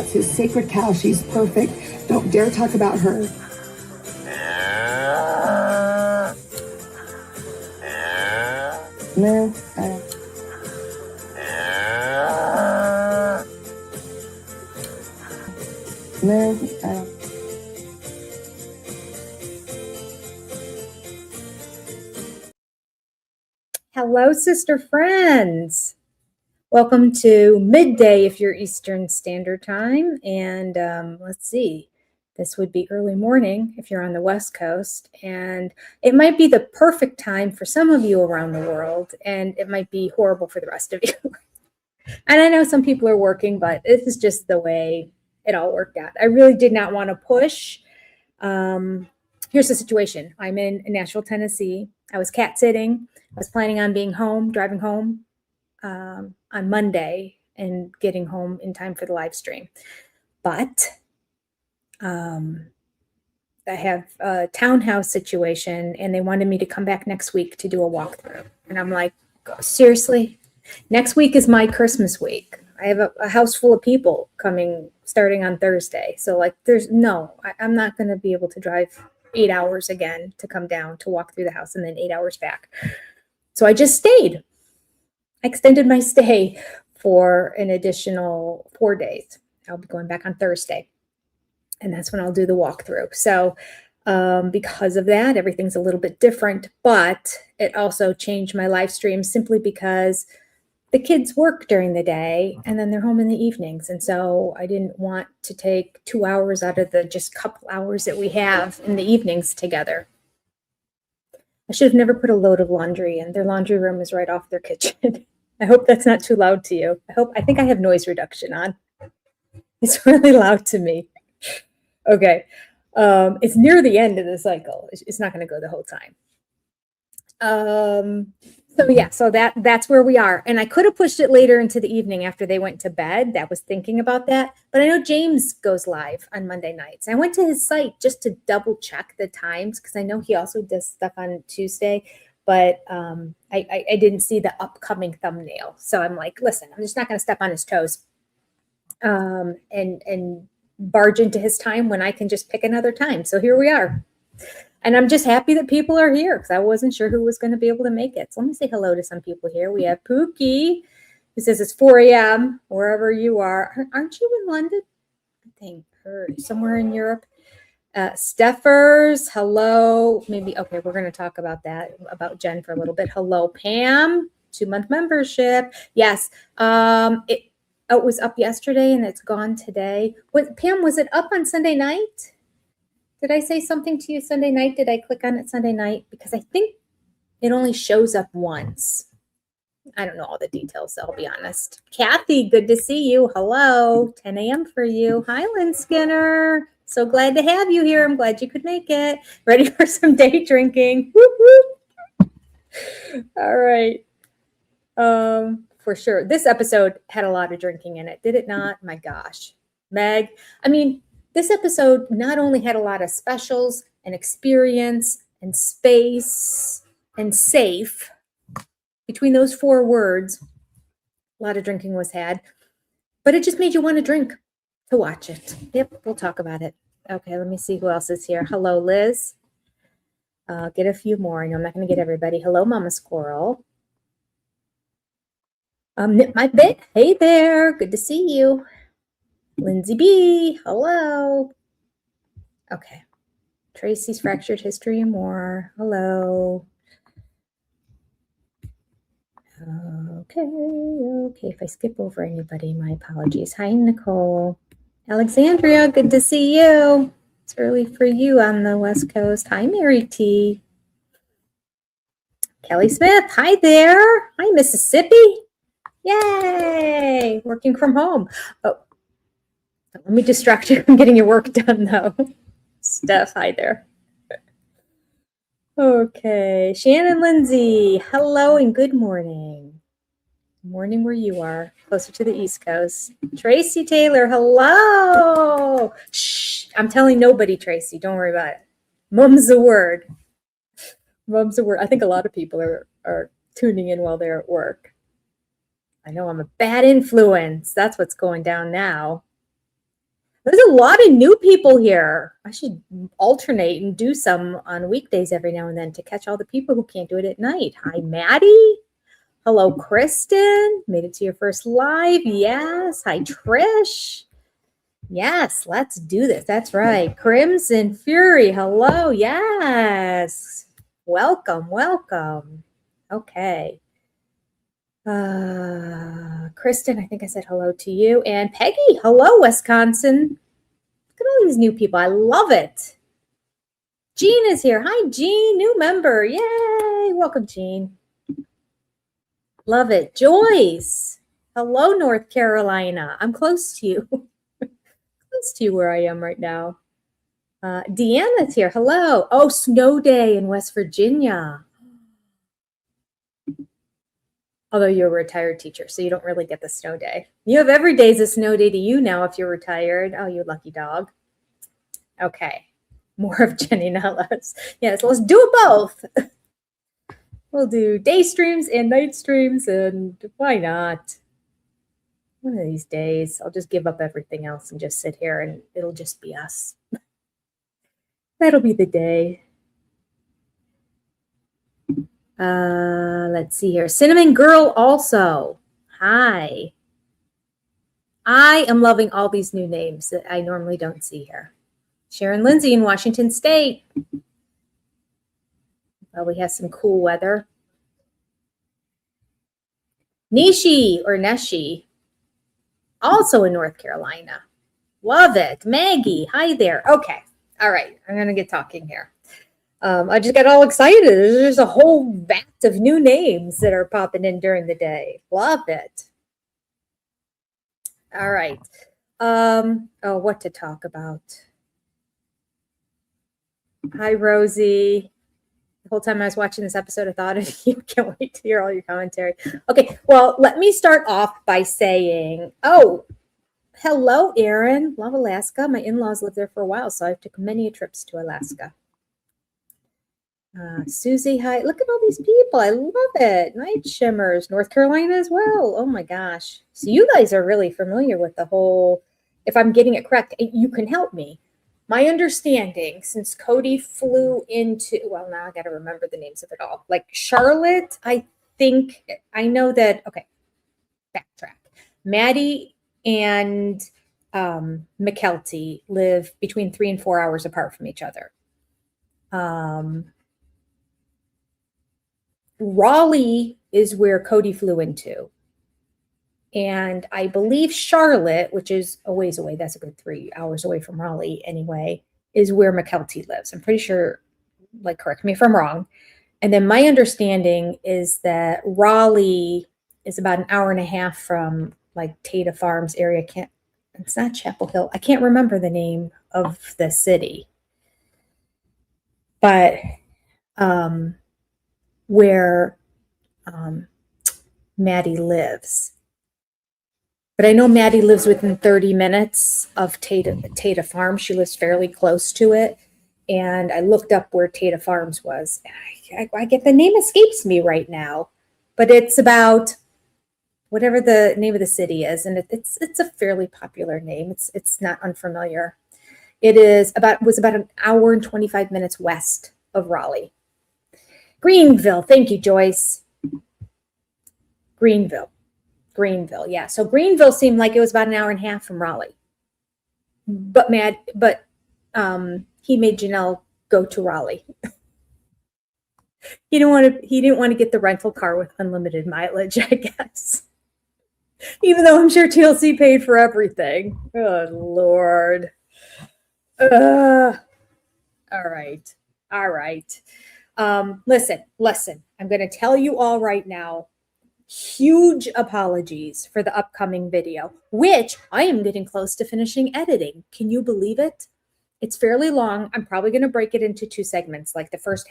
That's his sacred cow. She's perfect. Don't dare talk about her. No, I don't. No, I don't. Hello, sister friends. Welcome to midday if you're Eastern Standard Time. And let's see, this would be early morning if you're on the West Coast. And it might be the perfect time for some of you around the world. And it might be horrible for the rest of you. And I know some people are working, but this is just the way it all worked out. I really did not want to push. Here's the situation. I'm in Nashville, Tennessee. I was cat sitting. I was planning on being home, driving home on Monday and getting home in time for the live stream. But I have a townhouse situation and they wanted me to come back next week to do a walkthrough. And I'm like, seriously? Next week is my Christmas week. I have a house full of people coming starting on Thursday. So like I'm not going to be able to drive 8 hours again to come down to walk through the house and then 8 hours back. So I just stayed. I extended my stay for an additional 4 days. I'll be going back on Thursday. And that's when I'll do the walkthrough. So because of that, everything's a little bit different. But it also changed my live stream simply because the kids work during the day and then they're home in the evenings. And so I didn't want to take 2 hours out of the just couple hours that we have in the evenings together. I should have never put a load of laundry in. Their laundry room is right off their kitchen. I hope that's not too loud to you. I think I have noise reduction on. It's really loud to me. Okay. It's near the end of the cycle. It's not going to go the whole time. So that's where we are. And I could have pushed it later into the evening after they went to bed. That was thinking about that. But I know James goes live on Monday nights. I went to his site just to double check the times because I know he also does stuff on Tuesday. But I didn't see the upcoming thumbnail. So I'm like, listen, I'm just not going to step on his toes and barge into his time when I can just pick another time. So here we are. And I'm just happy that people are here because I wasn't sure who was going to be able to make it. So let me say hello to some people here. We have Pookie, who says it's 4 a.m. wherever you are. Aren't you in London? I think, or somewhere in Europe. Steffers, hello. Maybe, okay, we're going to talk about that, about Jen for a little bit. Hello, Pam, 2-month membership. Yes, it was up yesterday and it's gone today. Pam, was it up on Sunday night? Did I say something to you Sunday night? Did I click on it Sunday night? Because I think it only shows up once. I don't know all the details, so I'll be honest. Kathy, good to see you. Hello. 10 a.m. for you. Hi, Lynn Skinner. So glad to have you here. I'm glad you could make it. Ready for some day drinking. Whoop, whoop. All right. For sure. This episode had a lot of drinking in it. Did it not? My gosh. Meg, this episode not only had a lot of specials and experience and space and safe, between those 4 words, a lot of drinking was had, but it just made you want to drink to watch it. Yep, we'll talk about it. Okay, let me see who else is here. Hello, Liz. Get a few more. I know I'm not going to get everybody. Hello, Mama Squirrel. Nip my bit. Hey there. Good to see you. Lindsay B, hello. Okay. Tracy's Fractured History and More. Hello. Okay. If I skip over anybody, my apologies. Hi, Nicole. Alexandria, good to see you. It's early for you on the West Coast. Hi, Mary T. Kelly Smith, hi there. Hi, Mississippi. Yay, working from home. Oh, let me distract you from getting your work done, though. Steph, hi there. Okay, Shannon Lindsay, hello and good morning. Morning where you are, closer to the East Coast. Tracy Taylor, hello. Shh, I'm telling nobody, Tracy. Don't worry about it. Mum's the word. Mum's the word. I think a lot of people are tuning in while they're at work. I know I'm a bad influence. That's what's going down now. There's a lot of new people here. I should alternate and do some on weekdays every now and then to catch all the people who can't do it at night. Hi, Maddie. Hello, Kristen. Made it to your first live. Yes. Hi, Trish. Yes, let's do this. That's right. Crimson Fury. Hello. Yes. Welcome. Welcome. Okay. Kristen, I think I said hello to you. And Peggy. Hello, Wisconsin. Look at all these new people. I love it. Jean is here. Hi, Jean. New member. Yay. Welcome, Jean. Love it. Joyce. Hello, North Carolina. I'm close to you. Close to you where I am right now. Deanna's here. Hello. Oh, snow day in West Virginia. Although you're a retired teacher, so you don't really get the snow day. You have every day is a snow day to you now if you're retired. Oh, you lucky dog. Okay. More of Jenny, not less. Yes, let's do both. We'll do day streams and night streams, and why not? One of these days, I'll just give up everything else and just sit here, and it'll just be us. That'll be the day. Let's see here. Cinnamon Girl also. Hi. I am loving all these new names that I normally don't see here. Sharon Lindsay in Washington State. Probably has some cool weather. Nishi or Neshi, also in North Carolina. Love it. Maggie, hi there. Okay. All right. I'm going to get talking here. I just got all excited. There's a whole vat of new names that are popping in during the day. Love it. All right. What to talk about? Hi, Rosie. The whole time I was watching this episode, I thought of you. Can't wait to hear all your commentary. Okay, well, let me start off by saying, hello, Erin. Love Alaska. My in-laws lived there for a while, so I took many trips to Alaska. Susie, hi. Look at all these people. I love it. Night Shimmers. North Carolina as well. Oh, my gosh. So you guys are really familiar with the whole, if I'm getting it correct, you can help me. My understanding, since Cody flew into, well, now I got to remember the names of it all. Like Charlotte, I know that, okay, backtrack. Maddie and McKelty live between 3 and 4 hours apart from each other. Raleigh is where Cody flew into. And I believe Charlotte, which is a ways away, that's a good 3 hours away from Raleigh anyway, is where McKelty lives. I'm pretty sure, like, correct me if I'm wrong. And then my understanding is that Raleigh is about an hour and a half from, like, Tata Farms area. It's not Chapel Hill. I can't remember the name of the city. But where Maddie lives. But I know Maddie lives within 30 minutes of Tata Farms. She lives fairly close to it. And I looked up where Tata Farms was. I get the name escapes me right now. But it's about whatever the name of the city is. And it's a fairly popular name. It's not unfamiliar. It was about an hour and 25 minutes west of Raleigh. Greenville. Thank you, Joyce. Greenville, yeah. So Greenville seemed like it was about an hour and a half from Raleigh. But he made Janelle go to Raleigh. He didn't want to get the rental car with unlimited mileage, I guess. Even though I'm sure TLC paid for everything. Oh, Lord. All right. Listen. I'm going to tell you all right now. Huge apologies for the upcoming video, which I am getting close to finishing editing. Can you believe it? It's fairly long. I'm probably going to break it into 2 segments, like the first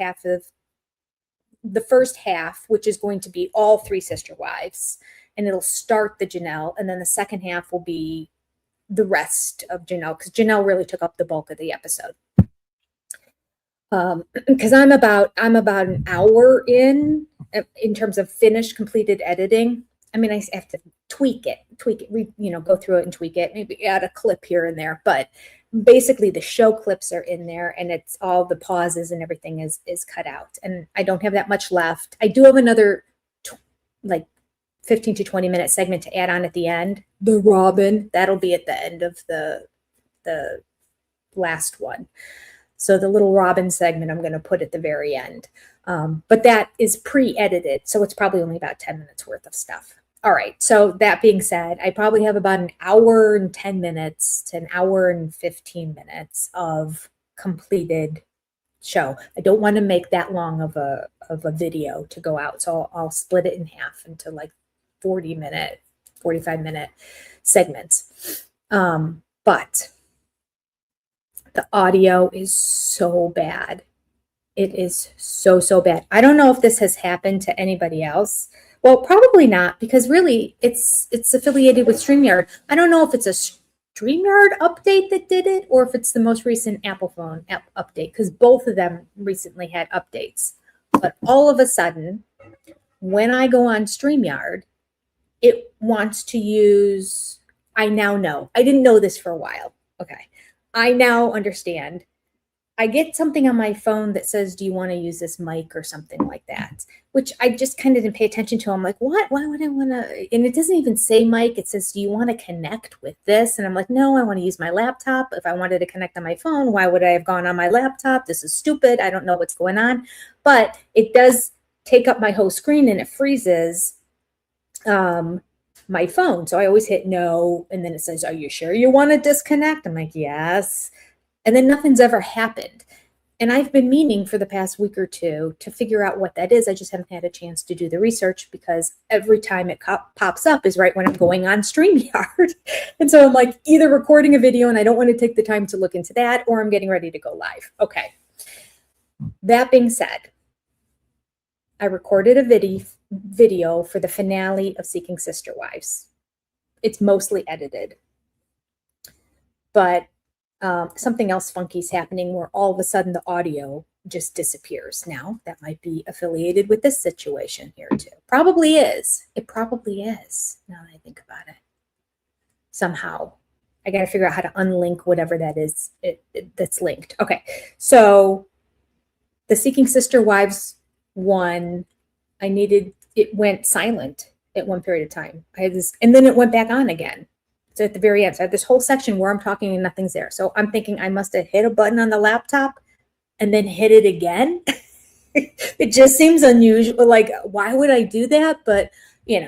half, which is going to be all 3 sister wives, and it'll start the Janelle, and then the second half will be the rest of Janelle, because Janelle really took up the bulk of the episode. Because I'm about an hour in terms of finished completed editing. I mean, I have to tweak it, go through it and tweak it, maybe add a clip here and there. But basically the show clips are in there, and it's all the pauses and everything is cut out. And I don't have that much left. I do have another like 15 to 20 minute segment to add on at the end. The Robin, that'll be at the end of the last one. So the little Robin segment I'm going to put at the very end. But that is pre-edited, so it's probably only about 10 minutes worth of stuff. All right, so that being said, I probably have about an hour and 10 minutes to an hour and 15 minutes of completed show. I don't want to make that long of a video to go out, so I'll split it in half into like 40-minute, 45-minute segments. But the audio is so bad. It is so, so bad. I don't know if this has happened to anybody else. Well, probably not, because really it's affiliated with StreamYard. I don't know if it's a StreamYard update that did it, or if it's the most recent Apple phone update, because both of them recently had updates. But all of a sudden, when I go on StreamYard, it wants to use, I now know. I didn't know this for a while. Okay. I now understand. I get something on my phone that says, do you want to use this mic or something like that, which I just kind of didn't pay attention to. I'm like, what? Why would I want to? And it doesn't even say mic. It says, do you want to connect with this? And I'm like, no, I want to use my laptop. If I wanted to connect on my phone, why would I have gone on my laptop? This is stupid. I don't know what's going on. But it does take up my whole screen, and it freezes my phone. So I always hit no. And then it says, are you sure you want to disconnect? I'm like, yes. And then nothing's ever happened. And I've been meaning for the past week or two to figure out what that is. I just haven't had a chance to do the research, because every time it pops up is right when I'm going on StreamYard. And so I'm like either recording a video and I don't want to take the time to look into that, or I'm getting ready to go live. Okay. That being said, I recorded a video for the finale of Seeking Sister Wives. It's mostly edited. But something else funky is happening where all of a sudden the audio just disappears. Now, that might be affiliated with this situation here too. Probably is. It probably is, now that I think about it. Somehow. I got to figure out how to unlink whatever that is that's linked. Okay, so the Seeking Sister Wives one, it went silent at one period of time. I had this, and then it went back on again. So at the very end, so I have this whole section where I'm talking and nothing's there. So I'm thinking I must have hit a button on the laptop and then hit it again. It just seems unusual. Like, why would I do that? But,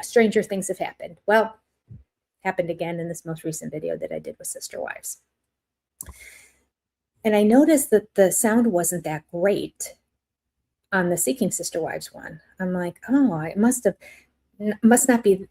stranger things have happened. Well, happened again in this most recent video that I did with Sister Wives. And I noticed that the sound wasn't that great on the Seeking Sister Wives one. I'm like, oh, it must not be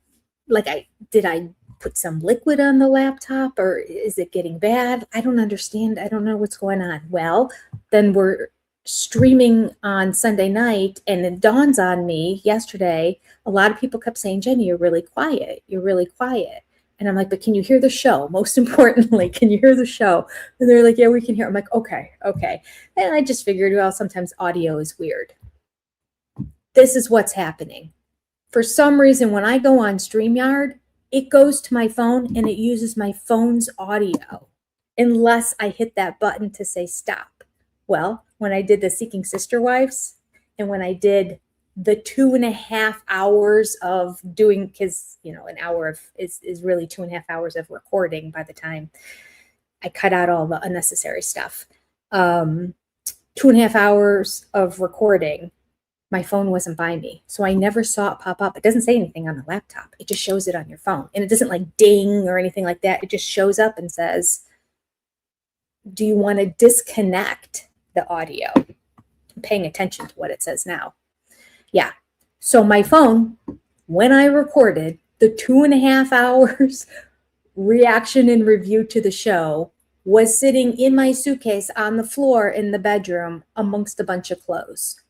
like did I put some liquid on the laptop, or is it getting bad? I don't understand. I don't know what's going on. Well, then we're streaming on Sunday night, and it dawns on me yesterday, a lot of people kept saying, Jenny, you're really quiet. You're really quiet. And I'm like, but can you hear the show? Most importantly, can you hear the show? And they're like, yeah, we can hear. I'm like, okay. And I just figured, well, sometimes audio is weird. This is what's happening. For some reason, when I go on StreamYard, it goes to my phone and it uses my phone's audio unless I hit that button to say stop. Well, when I did the Seeking Sister Wives, and when I did the 2.5 hours of doing, because, an hour is really 2.5 hours of recording by the time I cut out all the unnecessary stuff. 2.5 hours of recording, my phone wasn't by me. So I never saw it pop up. It doesn't say anything on the laptop. It just shows it on your phone. And it doesn't like ding or anything like that. It just shows up and says, do you want to disconnect the audio? I'm paying attention to what it says now. Yeah. So my phone, when I recorded the 2.5 hours reaction and review to the show, was sitting in my suitcase on the floor in the bedroom amongst a bunch of clothes,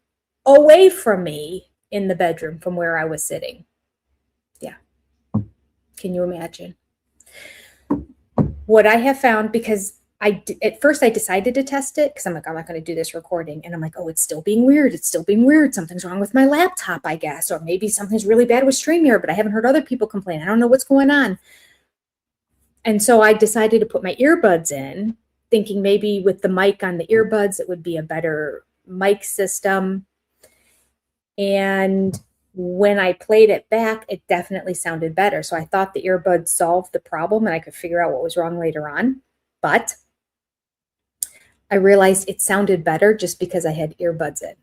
away from me in the bedroom from where I was sitting. Yeah. Can you imagine? What I have found, because At first I decided to test it because I'm like, I'm not going to do this recording. And I'm like, oh, it's still being weird. It's still being weird. Something's wrong with my laptop, I guess. Or maybe something's really bad with StreamYard, but I haven't heard other people complain. I don't know what's going on. And so I decided to put my earbuds in, thinking maybe with the mic on the earbuds, it would be a better mic system. And when I played it back, it definitely sounded better. So I thought the earbuds solved the problem and I could figure out what was wrong later on. But I realized it sounded better just because I had earbuds in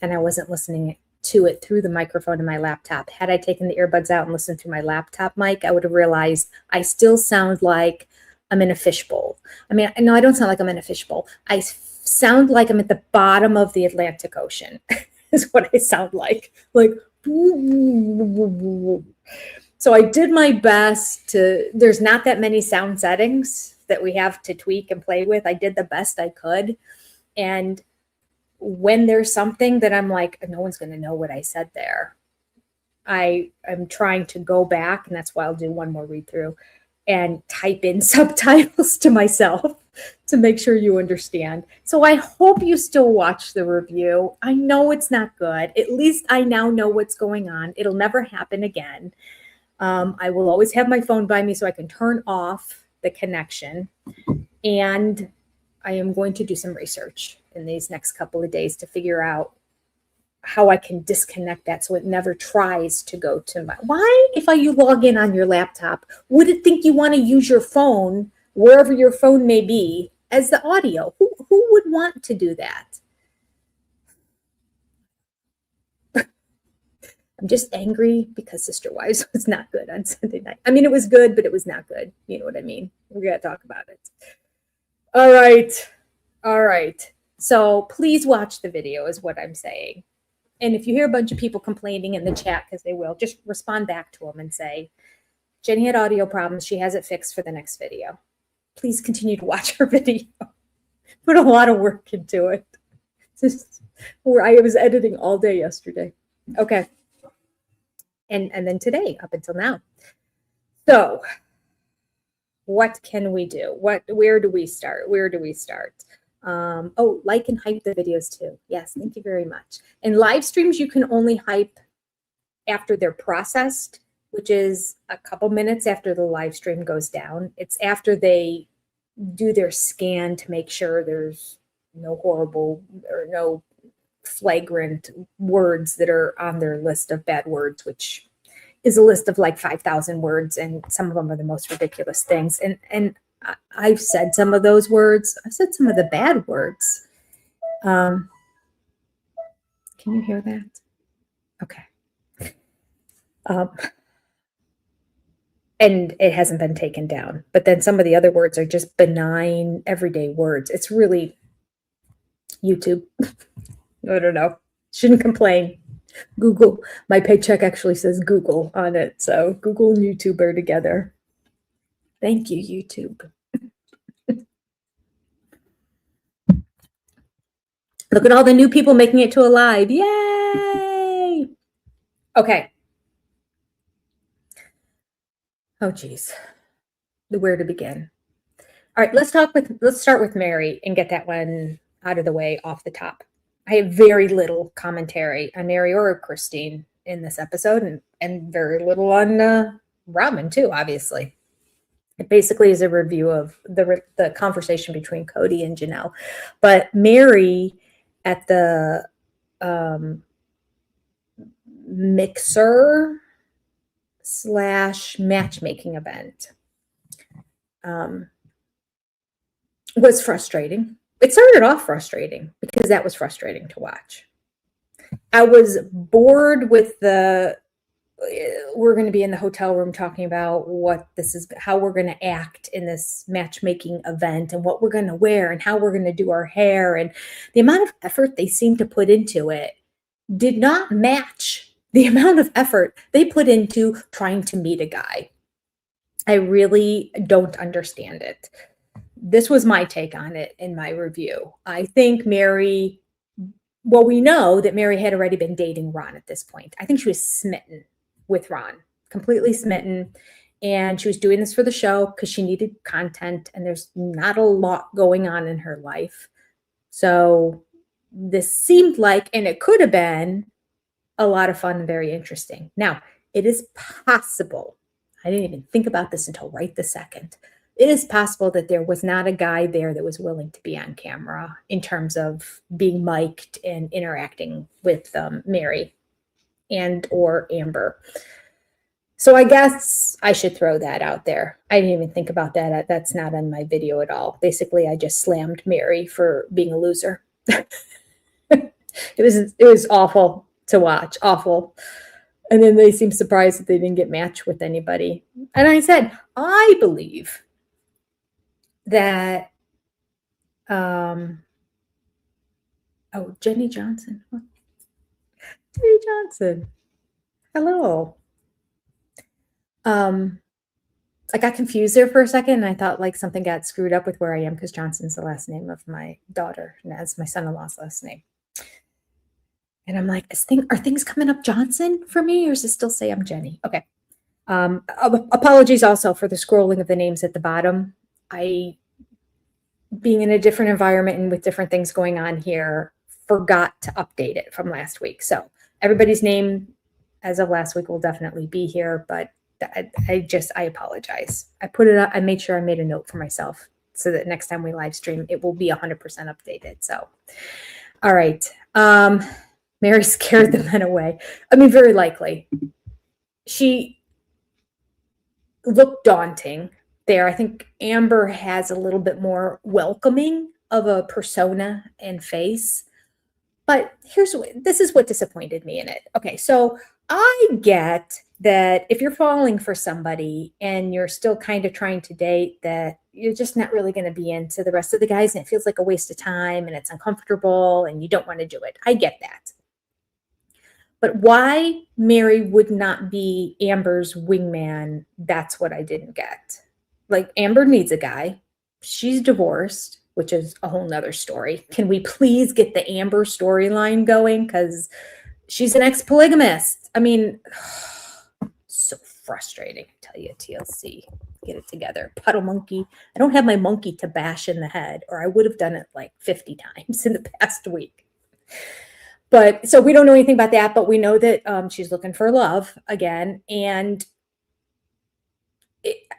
and I wasn't listening to it through the microphone in my laptop. Had I taken the earbuds out and listened through my laptop mic, I would have realized I still sound like I'm in a fishbowl. I mean, no, I don't sound like I'm in a fishbowl. I sound like I'm at the bottom of the Atlantic Ocean is what I sound like. Like, so I did my best to, there's not that many sound settings that we have to tweak and play with. I did the best I could. And when there's something that I'm like, no one's going to know what I said there, I'm trying to go back, and that's why I'll do one more read through and type in subtitles to myself to make sure you understand. So I hope you still watch the review. I know it's not good. At least I now know what's going on. It'll never happen again. I will always have my phone by me so I can turn off the connection. And I am going to do some research in these next couple of days to figure out how I can disconnect that so it never tries to go to my, why, if you log in on your laptop, would it think you want to use your phone, wherever your phone may be, as the audio? Who would want to do that? I'm just angry because Sister Wives was not good on Sunday night. I mean, it was good, but it was not good. You know what I mean? We're going to talk about it. All right. All right. So please watch the video is what I'm saying. And if you hear a bunch of people complaining in the chat, because they will, just respond back to them and say, Jenny had audio problems. She has it fixed for the next video. Please continue to watch her video. Put a lot of work into it. I was editing all day yesterday. Okay. And then today, up until now. So what can we do? Where do we start? Oh, like and hype the videos too. Yes, thank you very much. And live streams, you can only hype after they're processed, which is a couple minutes after the live stream goes down. It's after they do their scan to make sure there's no horrible or no flagrant words that are on their list of bad words, which is a list of like 5,000 words, and some of them are the most ridiculous things. And I've said some of those words. I've said some of the bad words. Can you hear that? Okay. And it hasn't been taken down. But then some of the other words are just benign, everyday words. It's really YouTube. I don't know. Shouldn't complain. Google. My paycheck actually says Google on it. So Google and YouTube are together. Thank you, YouTube. Look at all the new people making it to a live. Yay! Okay. Oh, geez. Where to begin? All right, let's start with Mary and get that one out of the way off the top. I have very little commentary on Mary or Christine in this episode, and very little on Robin too, obviously. It basically is a review of the conversation between Cody and Janelle. But Mary at the mixer / matchmaking event was frustrating. It started off frustrating because that was frustrating to watch. I was bored with we're going to be in the hotel room talking about what this is, how we're going to act in this matchmaking event and what we're going to wear and how we're going to do our hair. And the amount of effort they seemed to put into it did not match the amount of effort they put into trying to meet a guy. I really don't understand it. This was my take on it in my review. I think Mary, well, we know that Mary had already been dating Ron at this point. I think she was smitten with Ron, completely smitten. And she was doing this for the show because she needed content, and there's not a lot going on in her life. So this seemed like, and it could have been, a lot of fun and very interesting. Now, it is possible, I didn't even think about this until right this second. It is possible that there was not a guy there that was willing to be on camera in terms of being mic'd and interacting with Mary and or Amber. So I guess I should throw that out there. I didn't even think about that. That's not in my video at all. Basically, I just slammed Mary for being a loser. It was awful to watch, awful. And then they seemed surprised that they didn't get matched with anybody. And I said, I believe that, Jenny Johnson. Jenny Johnson. Hello. I got confused there for a second, and I thought like something got screwed up with where I am because Johnson's the last name of my daughter, and that's my son-in-law's last name. And I'm like, are things coming up Johnson for me, or does it still say I'm Jenny? Okay. Apologies also for the scrolling of the names at the bottom. Being in a different environment and with different things going on here, forgot to update it from last week. So everybody's name as of last week will definitely be here, but I apologize. I put it up. I made sure I made a note for myself so that next time we live stream, it will be 100% updated. So, all right. Mary scared the men away. I mean, very likely. She looked daunting there. I think Amber has a little bit more welcoming of a persona and face. But this is what disappointed me in it. Okay, so I get that if you're falling for somebody and you're still kind of trying to date, that you're just not really going to be into the rest of the guys, and it feels like a waste of time and it's uncomfortable and you don't want to do it. I get that. But why Mary would not be Amber's wingman, that's what I didn't get. Like, Amber needs a guy. She's divorced, which is a whole nother story. Can we please get the Amber storyline going? Because she's an ex-polygamist. I mean, so frustrating, I tell you, TLC. Get it together. Puddle monkey. I don't have my monkey to bash in the head, or I would have done it like 50 times in the past week. But so we don't know anything about that, but we know that she's looking for love again. And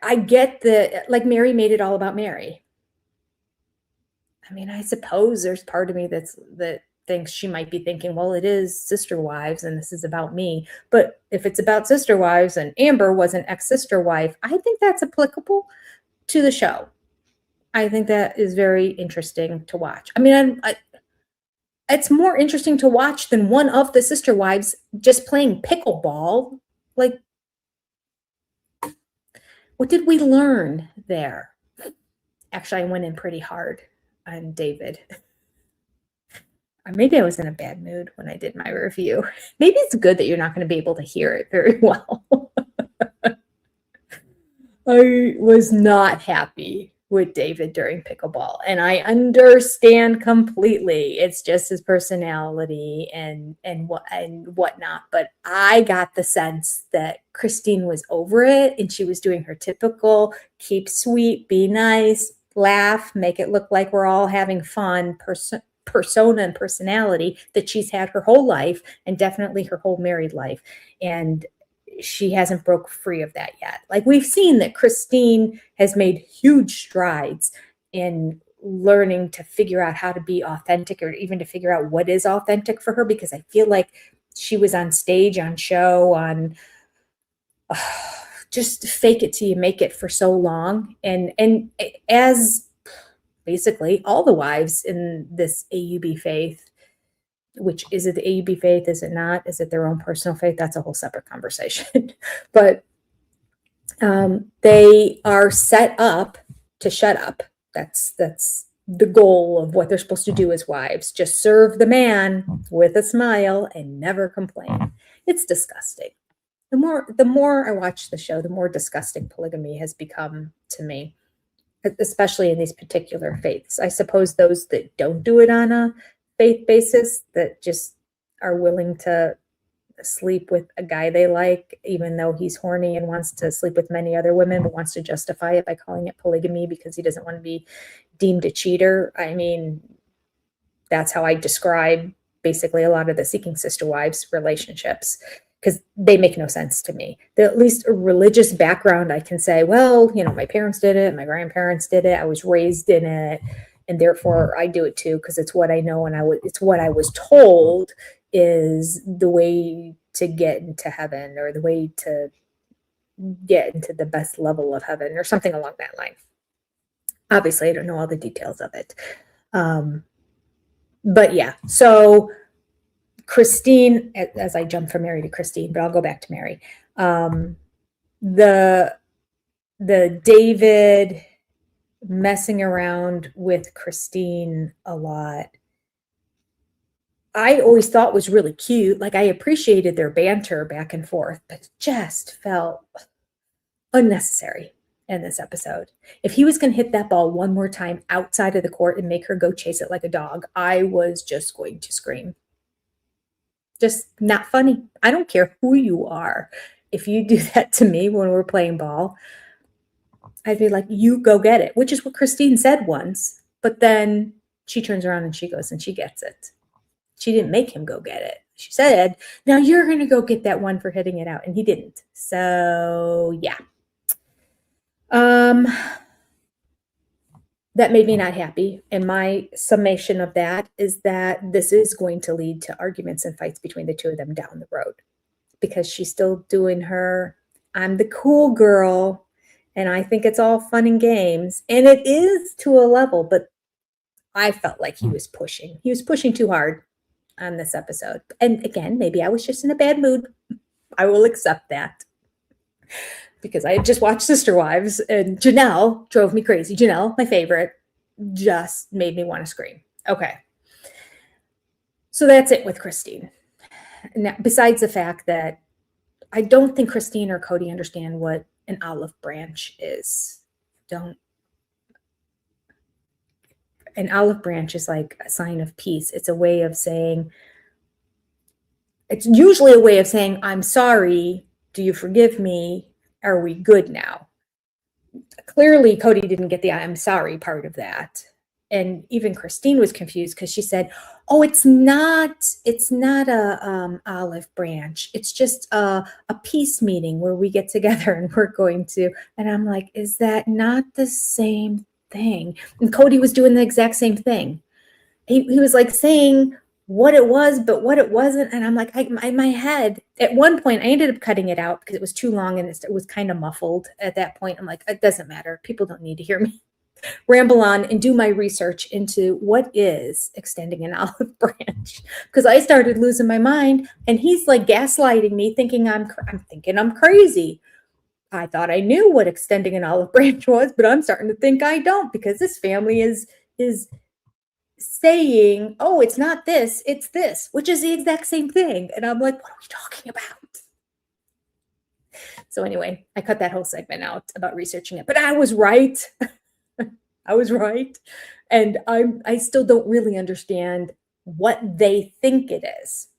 I get like Mary made it all about Mary. I mean, I suppose there's part of me that thinks she might be thinking, well, it is Sister Wives and this is about me. But if it's about Sister Wives and Amber was an ex-sister wife, I think that's applicable to the show. I think that is very interesting to watch. I mean, it's more interesting to watch than one of the sister wives just playing pickleball. Like, what did we learn there? Actually, I went in pretty hard on David. Or maybe I was in a bad mood when I did my review. Maybe it's good that you're not going to be able to hear it very well. I was not happy with David during pickleball, and I understand completely. It's just his personality and whatnot. But I got the sense that Christine was over it, and she was doing her typical keep sweet, be nice, laugh, make it look like we're all having fun persona and personality that she's had her whole life, and definitely her whole married life. And she hasn't broke free of that yet. Like, we've seen that Christine has made huge strides in learning to figure out how to be authentic, or even to figure out what is authentic for her, because I feel like she was on stage, on show, on just fake it till you make it for so long. And as basically all the wives in this AUB faith, which is it the AUB faith? Is it not? Is it their own personal faith? That's a whole separate conversation. But they are set up to shut up. That's the goal of what they're supposed to do as wives. Just serve the man with a smile and never complain. It's disgusting. The more I watch the show, the more disgusting polygamy has become to me, especially in these particular faiths. I suppose those that don't do it on a faith basis, that just are willing to sleep with a guy they like, even though he's horny and wants to sleep with many other women, but wants to justify it by calling it polygamy because he doesn't want to be deemed a cheater. I mean, that's how I describe basically a lot of the Seeking Sister Wives relationships, because they make no sense to me. At least a religious background, I can say, well, my parents did it, my grandparents did it, I was raised in it, and therefore I do it too, because it's what I know, and it's what I was told is the way to get into heaven, or the way to get into the best level of heaven, or something along that line. Obviously, I don't know all the details of it. But yeah, so Christine, as I jump from Mary to Christine, but I'll go back to Mary. The David messing around with Christine a lot, I always thought was really cute. Like, I appreciated their banter back and forth, but just felt unnecessary in this episode. If he was going to hit that ball one more time outside of the court and make her go chase it like a dog, I was just going to scream. Just not funny. I don't care who you are. If you do that to me when we're playing ball, I'd be like, you go get it, which is what Christine said once. But then she turns around and she goes and she gets it. She didn't make him go get it. She said, now you're going to go get that one for hitting it out. And he didn't. So, yeah. That made me not happy. And my summation of that is that this is going to lead to arguments and fights between the two of them down the road, because she's still doing her, I'm the cool girl, and I think it's all fun and games. And it is to a level, but I felt like he was pushing. He was pushing too hard on this episode. And again, maybe I was just in a bad mood. I will accept that, because I had just watched Sister Wives, and Janelle drove me crazy. Janelle, my favorite, just made me want to scream. Okay. So that's it with Christine. Now, besides the fact that I don't think Christine or Cody understand what an olive branch is. An olive branch is like a sign of peace. It's usually a way of saying, I'm sorry. Do you forgive me? Are we good now? Clearly, Cody didn't get the I'm sorry part of that. And even Christine was confused, because she said, oh, it's not a olive branch. It's just a peace meeting where we get together and we're going to. And I'm like, is that not the same thing? And Cody was doing the exact same thing. He was like saying what it was, but what it wasn't. And I'm like, in my head, at one point, I ended up cutting it out because it was too long and it was kind of muffled at that point. I'm like, it doesn't matter. People don't need to hear me ramble on and do my research into what is extending an olive branch, because I started losing my mind, and he's like gaslighting me, thinking I'm crazy. I thought I knew what extending an olive branch was, but I'm starting to think I don't, because this family is saying, oh, it's not this, it's this, which is the exact same thing. And I'm like, what are we talking about? So anyway, I cut that whole segment out about researching it, but I was right. I was right. And I still don't really understand what they think it is.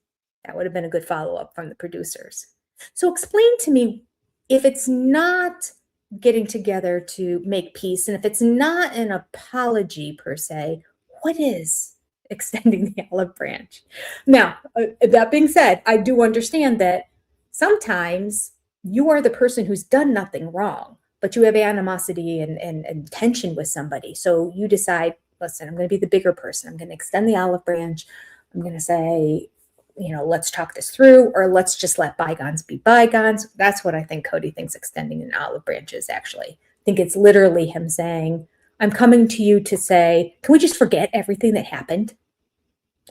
That would have been a good follow-up from the producers. So explain to me, if it's not getting together to make peace, and if it's not an apology per se, what is extending the olive branch? Now, that being said, I do understand that sometimes you are the person who's done nothing wrong, but you have animosity and tension with somebody. So you decide, listen, I'm going to be the bigger person. I'm going to extend the olive branch. I'm going to say, let's talk this through, or let's just let bygones be bygones. That's what I think Cody thinks extending an olive branch is, actually. I think it's literally him saying, I'm coming to you to say, can we just forget everything that happened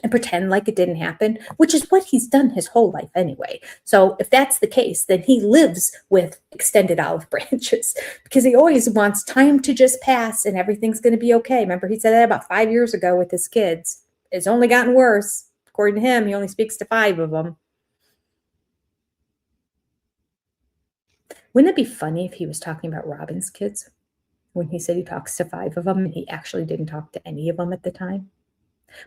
and pretend like it didn't happen, which is what he's done his whole life anyway. So if that's the case, then he lives with extended olive branches, because he always wants time to just pass and everything's going to be okay. Remember, he said that about 5 years ago with his kids. It's only gotten worse. According to him, he only speaks to 5 of them. Wouldn't it be funny if he was talking about Robin's kids when he said he talks to 5 of them and he actually didn't talk to any of them at the time?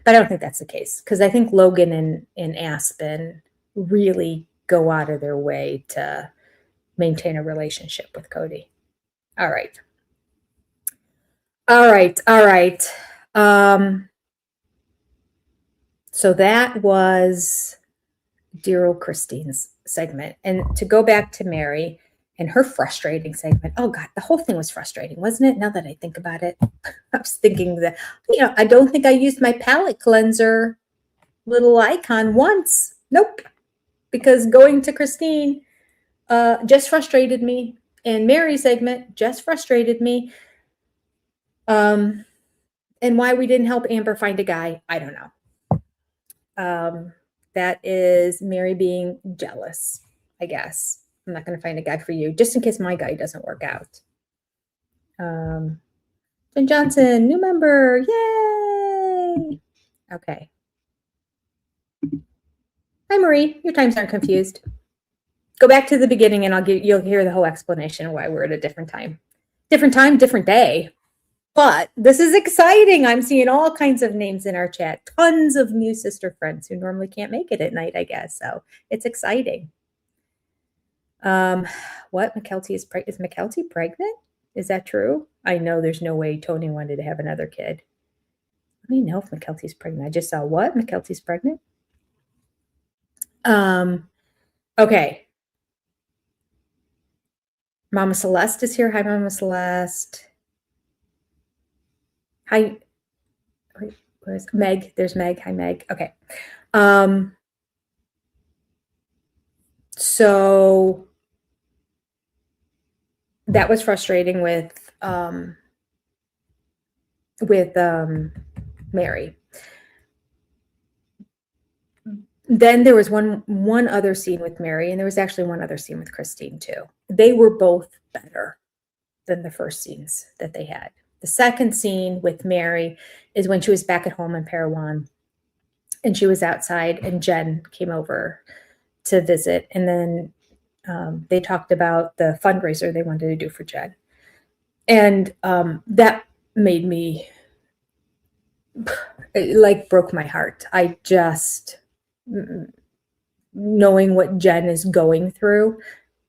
But I don't think that's the case, because I think Logan and Aspen really go out of their way to maintain a relationship with Cody. All right. So that was dear old Christine's segment. And to go back to Mary and her frustrating segment, oh God, the whole thing was frustrating, wasn't it? Now that I think about it, I was thinking that, I don't think I used my palette cleanser little icon once. Nope. Because going to Christine just frustrated me. And Mary's segment just frustrated me. And why we didn't help Amber find a guy, I don't know. That is Mary being jealous, I guess. I'm not going to find a guy for you, just in case my guy doesn't work out. Jen Johnson, new member, yay! Okay. Hi, Marie. Your times aren't confused. Go back to the beginning, and you'll hear the whole explanation of why we're at a different time, different day. But this is exciting. I'm seeing all kinds of names in our chat. Tons of new sister friends who normally can't make it at night, I guess. So it's exciting. What? McKelty is McKelty pregnant? Is that true? I know there's no way Tony wanted to have another kid. Let me know if McKelty's pregnant. I just saw what? McKelty's pregnant? Okay. Mama Celeste is here. Hi, Mama Celeste. Hi. Where's Meg? There's Meg. Hi, Meg. Okay. So that was frustrating with Mary. Then there was one other scene with Mary, and there was actually one other scene with Christine too. They were both better than the first scenes that they had. The second scene with Mary is when she was back at home in Parowan, and she was outside, and Jen came over to visit, and then they talked about the fundraiser they wanted to do for Jen, and that made me broke my heart. I just knowing what Jen is going through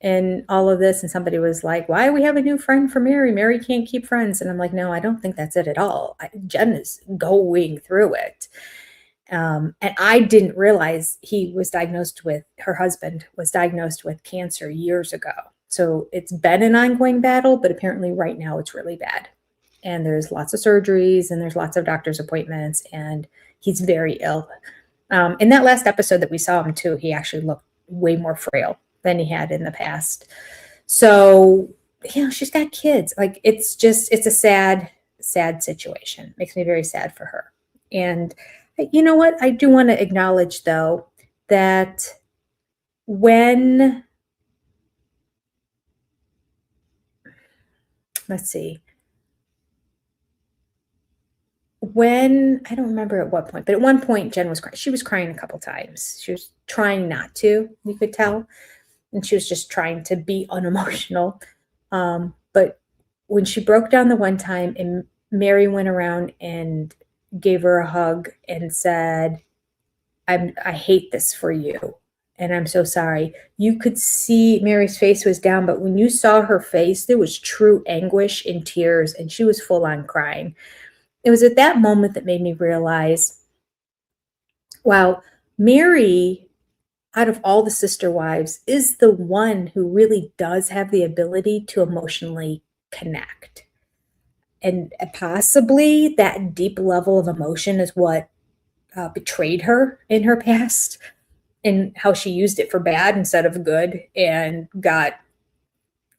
and all of this, and somebody was like, why do we have a new friend for Mary? Mary can't keep friends. And I'm like, no, I don't think that's it at all. Jen is going through it. And I didn't realize her husband was diagnosed with cancer years ago. So it's been an ongoing battle, but apparently right now it's really bad. And there's lots of surgeries and there's lots of doctor's appointments, and he's very ill. In that last episode that we saw him too, he actually looked way more frail than he had in the past. So, she's got kids. It's a sad, sad situation. Makes me very sad for her. And you know what? I do want to acknowledge, though, that let's see, I don't remember at what point, but at one point Jen was crying. She was crying a couple times. She was trying not to, you could tell. And she was just trying to be unemotional. But when she broke down the one time and Mary went around and gave her a hug and said, I hate this for you. And I'm so sorry. You could see Mary's face was down, but when you saw her face, there was true anguish and tears, and she was full on crying. It was at that moment that made me realize, wow, Mary, out of all the sister wives, is the one who really does have the ability to emotionally connect. And possibly that deep level of emotion is what betrayed her in her past, and how she used it for bad instead of good, and got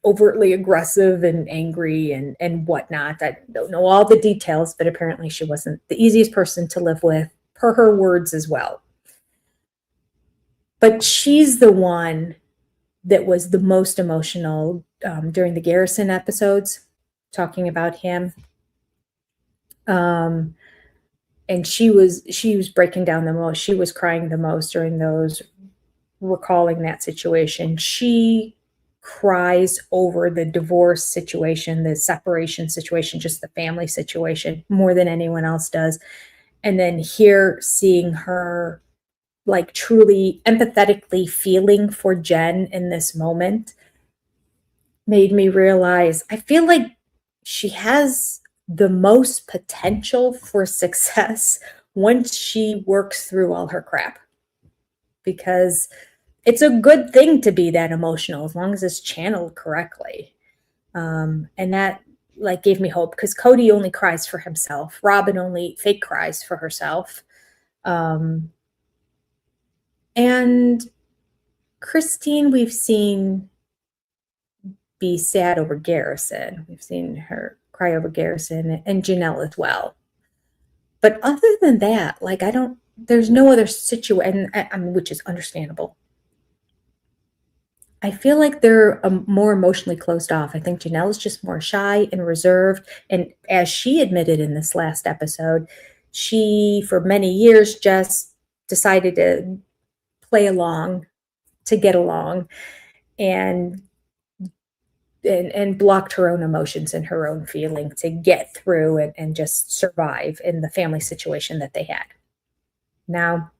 overtly aggressive and angry and whatnot. I don't know all the details, but apparently she wasn't the easiest person to live with, per her words as well. But she's the one that was the most emotional during the Garrison episodes, talking about him. And she was breaking down the most. She was crying the most during those, recalling that situation. She cries over the divorce situation, the separation situation, just the family situation, more than anyone else does. And then here, seeing her like truly empathetically feeling for Jen in this moment made me realize I feel like she has the most potential for success once she works through all her crap. Because it's a good thing to be that emotional as long as it's channeled correctly. And that like gave me hope because Cody only cries for himself. Robin only fake cries for herself. And Christine, we've seen be sad over Garrison. We've seen her cry over Garrison and Janelle as well. But other than that, like there's no other situation, I mean, which is understandable. I feel like they're more emotionally closed off. I think Janelle is just more shy and reserved. And as she admitted in this last episode, she, for many years, just decided to play along to get along and blocked her own emotions and her own feeling to get through and just survive in the family situation that they had. Now,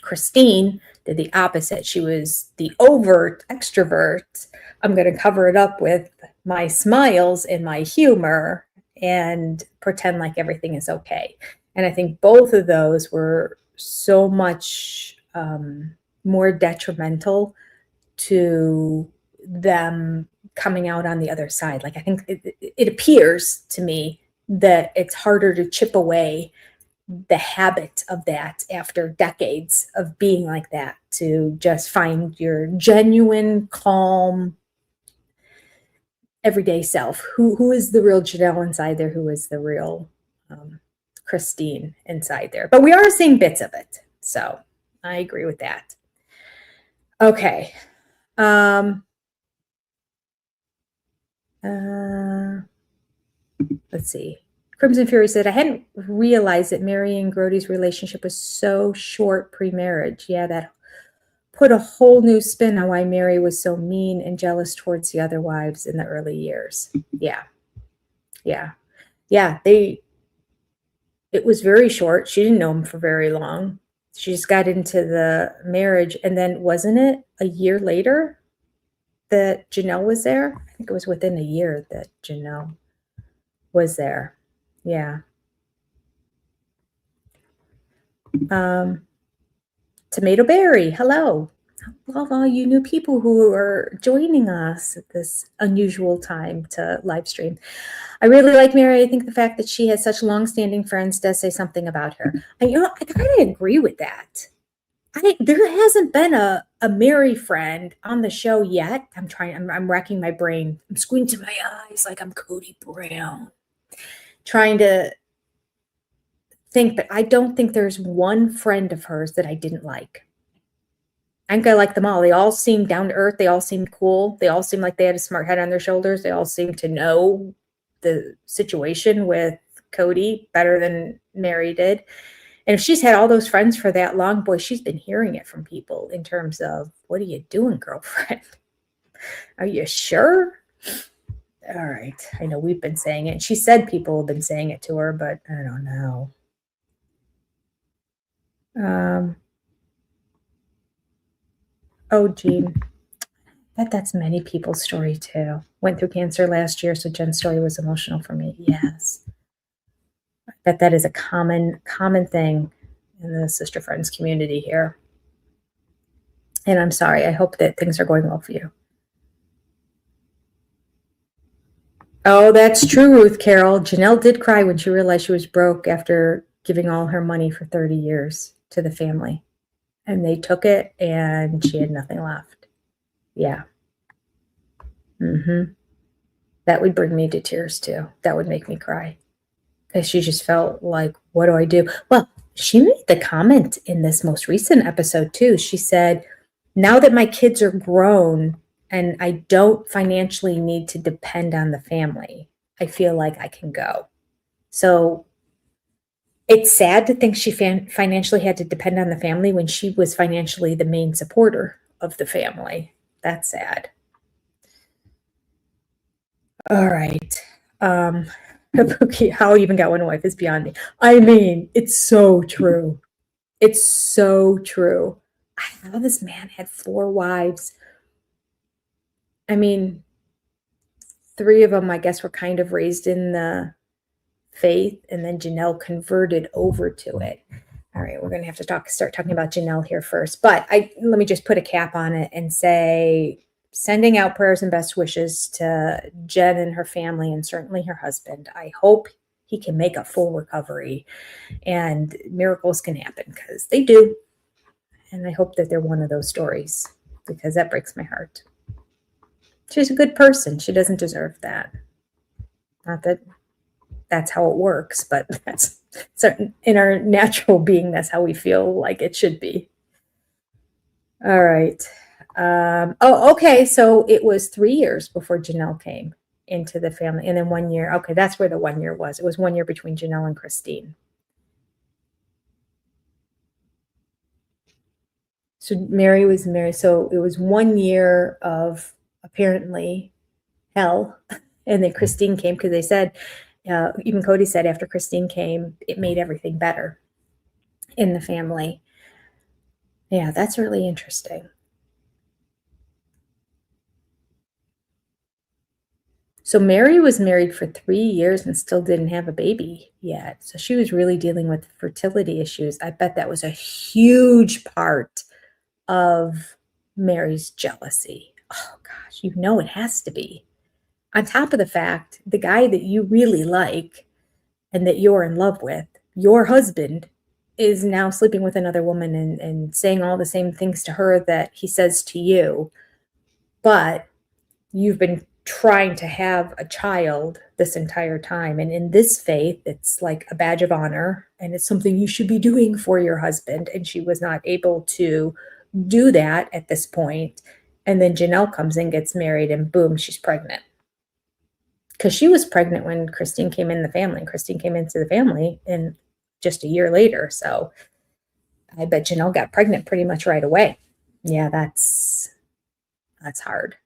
Christine did the opposite. She was the overt extrovert. I'm going to cover it up with my smiles and my humor and pretend like everything is okay. And I think both of those were so much more detrimental to them coming out on the other side. Like I think it appears to me that it's harder to chip away the habit of that after decades of being like that to just find your genuine, calm, everyday self. Who is the real Janelle inside there? Who is the real Christine inside there? But we are seeing bits of it. So I agree with that. Okay. Let's see. Crimson Fury said, I hadn't realized that Mary and Grody's relationship was so short pre-marriage. Yeah, that put a whole new spin on why Mary was so mean and jealous towards the other wives in the early years. Yeah. It was very short. She didn't know him for very long. She just got into the marriage. And then wasn't it a year later that Janelle was there? I think it was within a year that Janelle was there. Yeah. Tomato Berry, hello. Love all you new people who are joining us at this unusual time to live stream. I really like Mary. I think the fact that she has such long-standing friends does say something about her. I kind of agree with that. There hasn't been a Mary friend on the show yet. I'm racking my brain. I'm squinting my eyes like I'm Cody Brown. Trying to think, but I don't think there's one friend of hers that I didn't like. I think I like them all. They all seem down to earth. They all seem cool. They all seem like they had a smart head on their shoulders. They all seem to know the situation with Cody better than Mary did. And if she's had all those friends for that long, boy, she's been hearing it from people in terms of, what are you doing, girlfriend? Are you sure? All right. I know we've been saying it. She said people have been saying it to her, but I don't know. Oh, Jean. That's many people's story too. Went through cancer last year, so Jen's story was emotional for me. Yes. I bet that is a common thing in the Sister Friends community here. And I'm sorry. I hope that things are going well for you. Oh, that's true, Ruth Carroll. Janelle did cry when she realized she was broke after giving all her money for 30 years to the family. And they took it and she had nothing left. Yeah. That would bring me to tears too. That would make me cry. Because she just felt like, what do I do? Well, she made the comment in this most recent episode too. She said, now that my kids are grown and I don't financially need to depend on the family, I feel like I can go. So it's sad to think she financially had to depend on the family when she was financially the main supporter of the family. That's sad. All right. How even got one wife is beyond me. I mean, it's so true. It's so true. How this man had 4 wives. I mean, 3 of them, I guess, were kind of raised in the faith, and then Janelle converted over to it. All right, we're going to have to start talking about Janelle here first. But let me just put a cap on it and say, sending out prayers and best wishes to Jen and her family, and certainly her husband. I hope he can make a full recovery and miracles can happen, because they do. And I hope that they're one of those stories, because that breaks my heart. She's a good person. She doesn't deserve that. Not that that's how it works, but that's certain in our natural being, that's how we feel like it should be. All right. Okay. So it was 3 years before Janelle came into the family, and then 1 year. Okay, that's where the 1 year was. It was 1 year between Janelle and Christine. So Mary was married. So it was 1 year of apparently hell, and then Christine came, because they said, even Cody said after Christine came, it made everything better in the family. Yeah, that's really interesting. So Mary was married for 3 years and still didn't have a baby yet. So she was really dealing with fertility issues. I bet that was a huge part of Mary's jealousy. Oh gosh, it has to be. On top of the fact, the guy that you really like and that you're in love with, your husband, is now sleeping with another woman and saying all the same things to her that he says to you. But you've been trying to have a child this entire time. And in this faith, it's like a badge of honor, and it's something you should be doing for your husband. And she was not able to do that at this point. And then Janelle comes in, gets married, and boom, she's pregnant. Because she was pregnant when Christine came in the family. Christine came into the family in just a year later. So I bet Janelle got pregnant pretty much right away. Yeah, that's hard.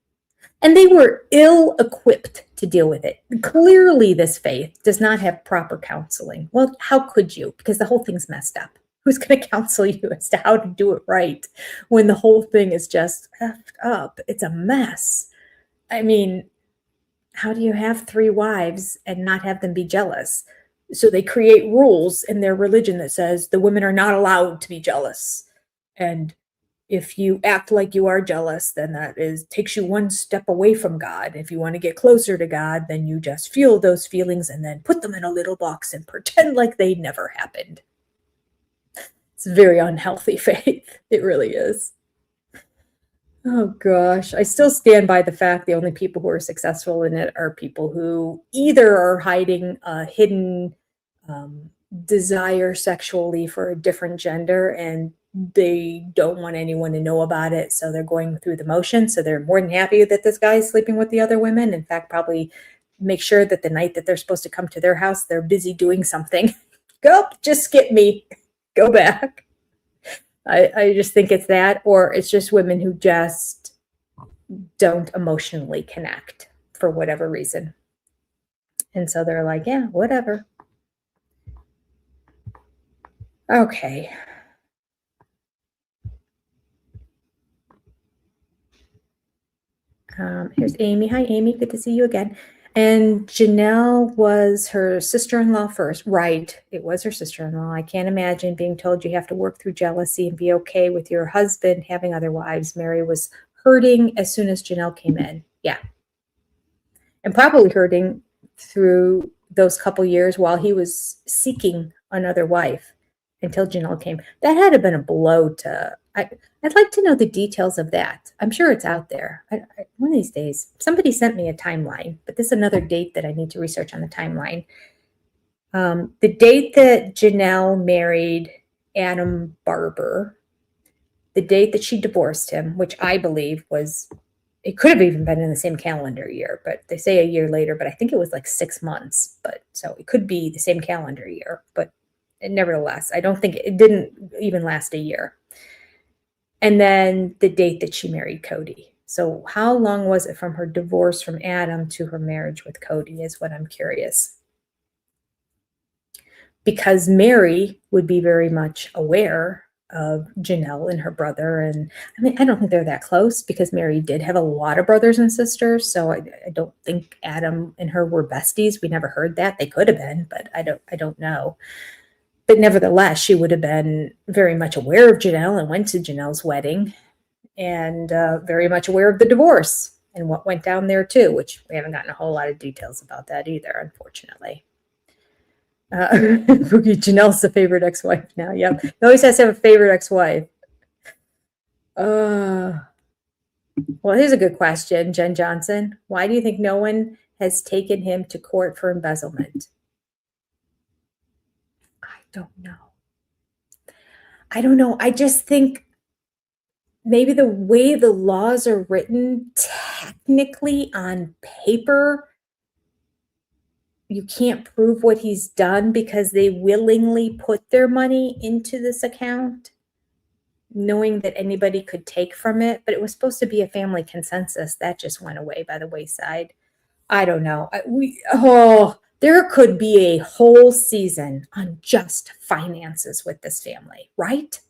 And they were ill-equipped to deal with it. Clearly, this faith does not have proper counseling. Well, how could you? Because the whole thing's messed up. Who's going to counsel you as to how to do it right when the whole thing is just effed up? It's a mess. I mean, how do you have 3 wives and not have them be jealous? So they create rules in their religion that says the women are not allowed to be jealous. And if you act like you are jealous, then that takes you one step away from God. If you want to get closer to God, then you just feel those feelings and then put them in a little box and pretend like they never happened. It's a very unhealthy faith. It really is. Oh gosh, I still stand by the fact the only people who are successful in it are people who either are hiding a hidden desire sexually for a different gender, and they don't want anyone to know about it, so they're going through the motions. So they're more than happy that this guy is sleeping with the other women. In fact, probably make sure that the night that they're supposed to come to their house, they're busy doing something. Go, just skip me. Go back. I just think it's that, or it's just women who just don't emotionally connect for whatever reason. And so they're like, yeah, whatever. Okay. Here's Amy. Hi, Amy. Good to see you again. And Janelle was her sister-in-law first. Right. It was her sister-in-law. I can't imagine being told you have to work through jealousy and be okay with your husband having other wives. Mary was hurting as soon as Janelle came in. Yeah. And probably hurting through those couple years while he was seeking another wife until Janelle came. That had to have been a blow to... I'd like to know the details of that. I'm sure it's out there. One of these days, somebody sent me a timeline, but this is another date that I need to research on the timeline. The date that Janelle married Adam Barber, the date that she divorced him, which I believe was, it could have even been in the same calendar year, but they say a year later, but I think it was like 6 months. But so it could be the same calendar year, but nevertheless, I don't think it didn't even last a year. And then the date that she married Cody. So how long was it from her divorce from Adam to her marriage with Cody is what I'm curious. because Mary would be very much aware of Janelle and her brother. And I mean, I don't think they're that close because Mary did have a lot of brothers and sisters. So I don't think Adam and her were besties. We never heard that. They could have been, but I don't know. But nevertheless, she would have been very much aware of Janelle and went to Janelle's wedding, and very much aware of the divorce and what went down there too, which we haven't gotten a whole lot of details about that either, unfortunately. Janelle's the favorite ex-wife now. Yep. He always has to have a favorite ex-wife. Well, here's a good question, Jen Johnson. Why do you think no one has taken him to court for embezzlement? I don't know. I just think maybe the way the laws are written, technically on paper, you can't prove what he's done because they willingly put their money into this account, knowing that anybody could take from it. But it was supposed to be a family consensus. That just went away by the wayside. I don't know. There could be a whole season on just finances with this family, right?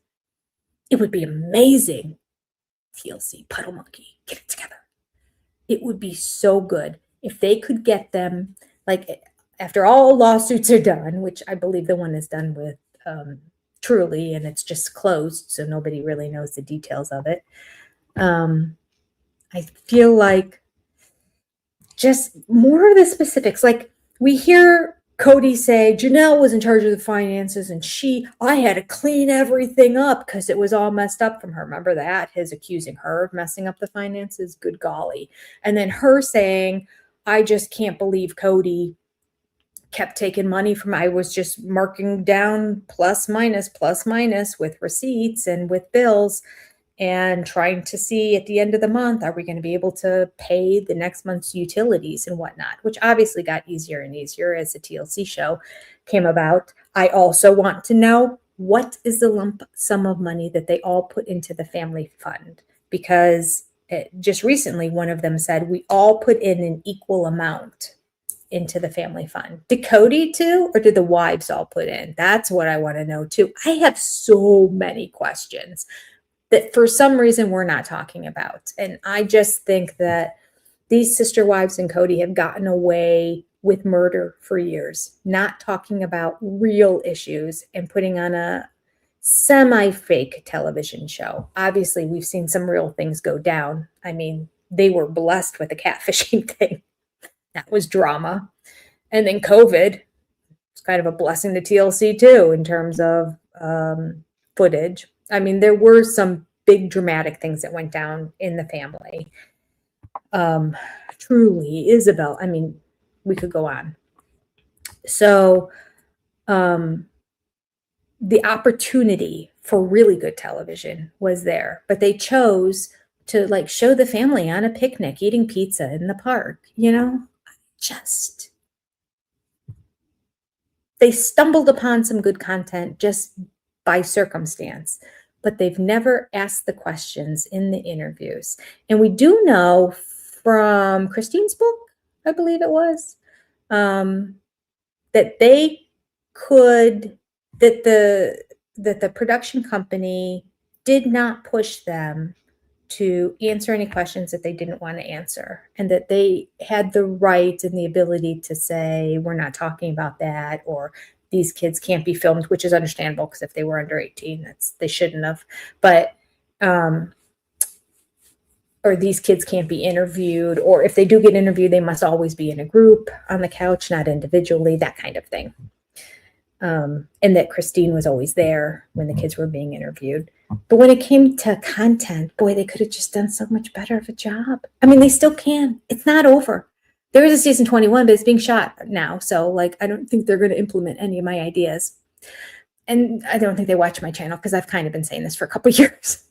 It would be amazing. TLC, Puddle Monkey, get it together. It would be so good if they could get them, like, after all lawsuits are done, which I believe the one is done with Truly, and it's just closed, so nobody really knows the details of it. I feel like just more of the specifics. Like, we hear Cody say Janelle was in charge of the finances and I had to clean everything up because it was all messed up from her. Remember that? His accusing her of messing up the finances. Good golly. And then her saying, I just can't believe Cody kept taking money from, I was just marking down plus minus with receipts and with bills and trying to see at the end of the month, are we going to be able to pay the next month's utilities and whatnot, which obviously got easier and easier as the TLC show came about. I also want to know, what is the lump sum of money that they all put into the family fund? Because just recently, one of them said, we all put in an equal amount into the family fund. Did Cody too, or did the wives all put in? That's what I want to know too. I have so many questions that for some reason we're not talking about. And I just think that these sister wives and Cody have gotten away with murder for years, not talking about real issues and putting on a semi-fake television show. Obviously, we've seen some real things go down. I mean, they were blessed with the catfishing thing. That was drama. And then COVID, it's kind of a blessing to TLC too, in terms of footage. I mean, there were some big dramatic things that went down in the family. Truly, Isabel, I mean, we could go on. So the opportunity for really good television was there, but they chose to like show the family on a picnic eating pizza in the park, they stumbled upon some good content just by circumstance, but they've never asked the questions in the interviews. And we do know from Christine's book, I believe it was, that the production company did not push them to answer any questions that they didn't want to answer, and that they had the right and the ability to say, we're not talking about that, or these kids can't be filmed, which is understandable because if they were under 18, they shouldn't have. But or these kids can't be interviewed, or if they do get interviewed, they must always be in a group on the couch, not individually, that kind of thing. And that Christine was always there when the kids were being interviewed. But when it came to content, boy, they could have just done so much better of a job. I mean, they still can. It's not over. There is a season 21, but it's being shot now. So, I don't think they're going to implement any of my ideas. And I don't think they watch my channel because I've kind of been saying this for a couple of years.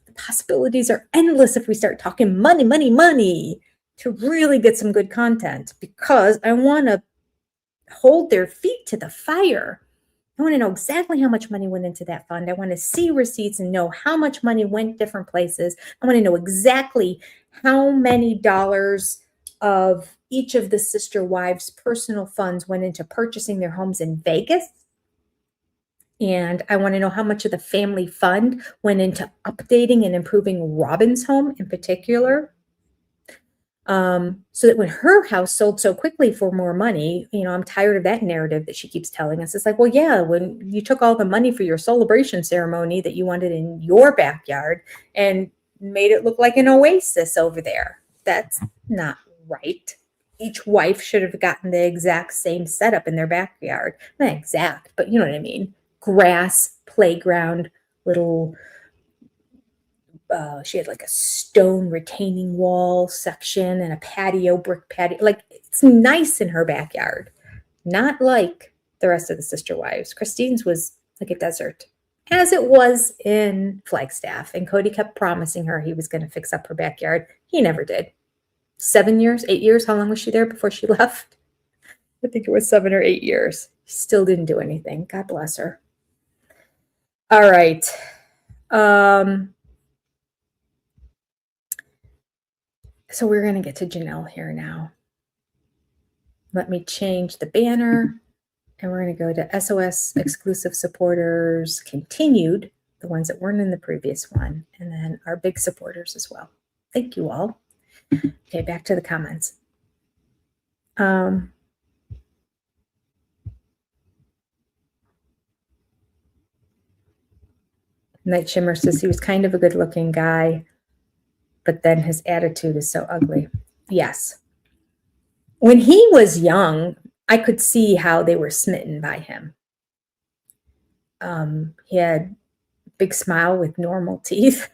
The possibilities are endless if we start talking money to really get some good content, because I want to hold their feet to the fire. I want to know exactly how much money went into that fund. I want to see receipts and know how much money went different places. I want to know exactly how many dollars of each of the sister wives' personal funds went into purchasing their homes in Vegas. And I want to know how much of the family fund went into updating and improving Robin's home in particular. So that when her house sold so quickly for more money, I'm tired of that narrative that she keeps telling us. It's like, well, yeah, when you took all the money for your celebration ceremony that you wanted in your backyard and made it look like an oasis over there, that's not right. Each wife should have gotten the exact same setup in their backyard. Not exact, but you know what I mean. Grass, playground, little she had like a stone retaining wall section and a patio, brick patio. Like, it's nice in her backyard, not like the rest of the sister wives. Christine's was like a desert, as it was in Flagstaff. And Cody kept promising her he was going to fix up her backyard. He never did. 7 years, 8 years. How long was she there before she left? I think it was 7 or 8 years. Still didn't do anything. God bless her. All right. So we're going to get to Janelle here now. Let me change the banner, and we're going to go to SOS exclusive supporters continued, the ones that weren't in the previous one, and then our big supporters as well. Thank you all. Okay, back to the comments. Night Shimmer says he was kind of a good-looking guy, but then his attitude is so ugly. Yes. When he was young, I could see how they were smitten by him. He had a big smile with normal teeth.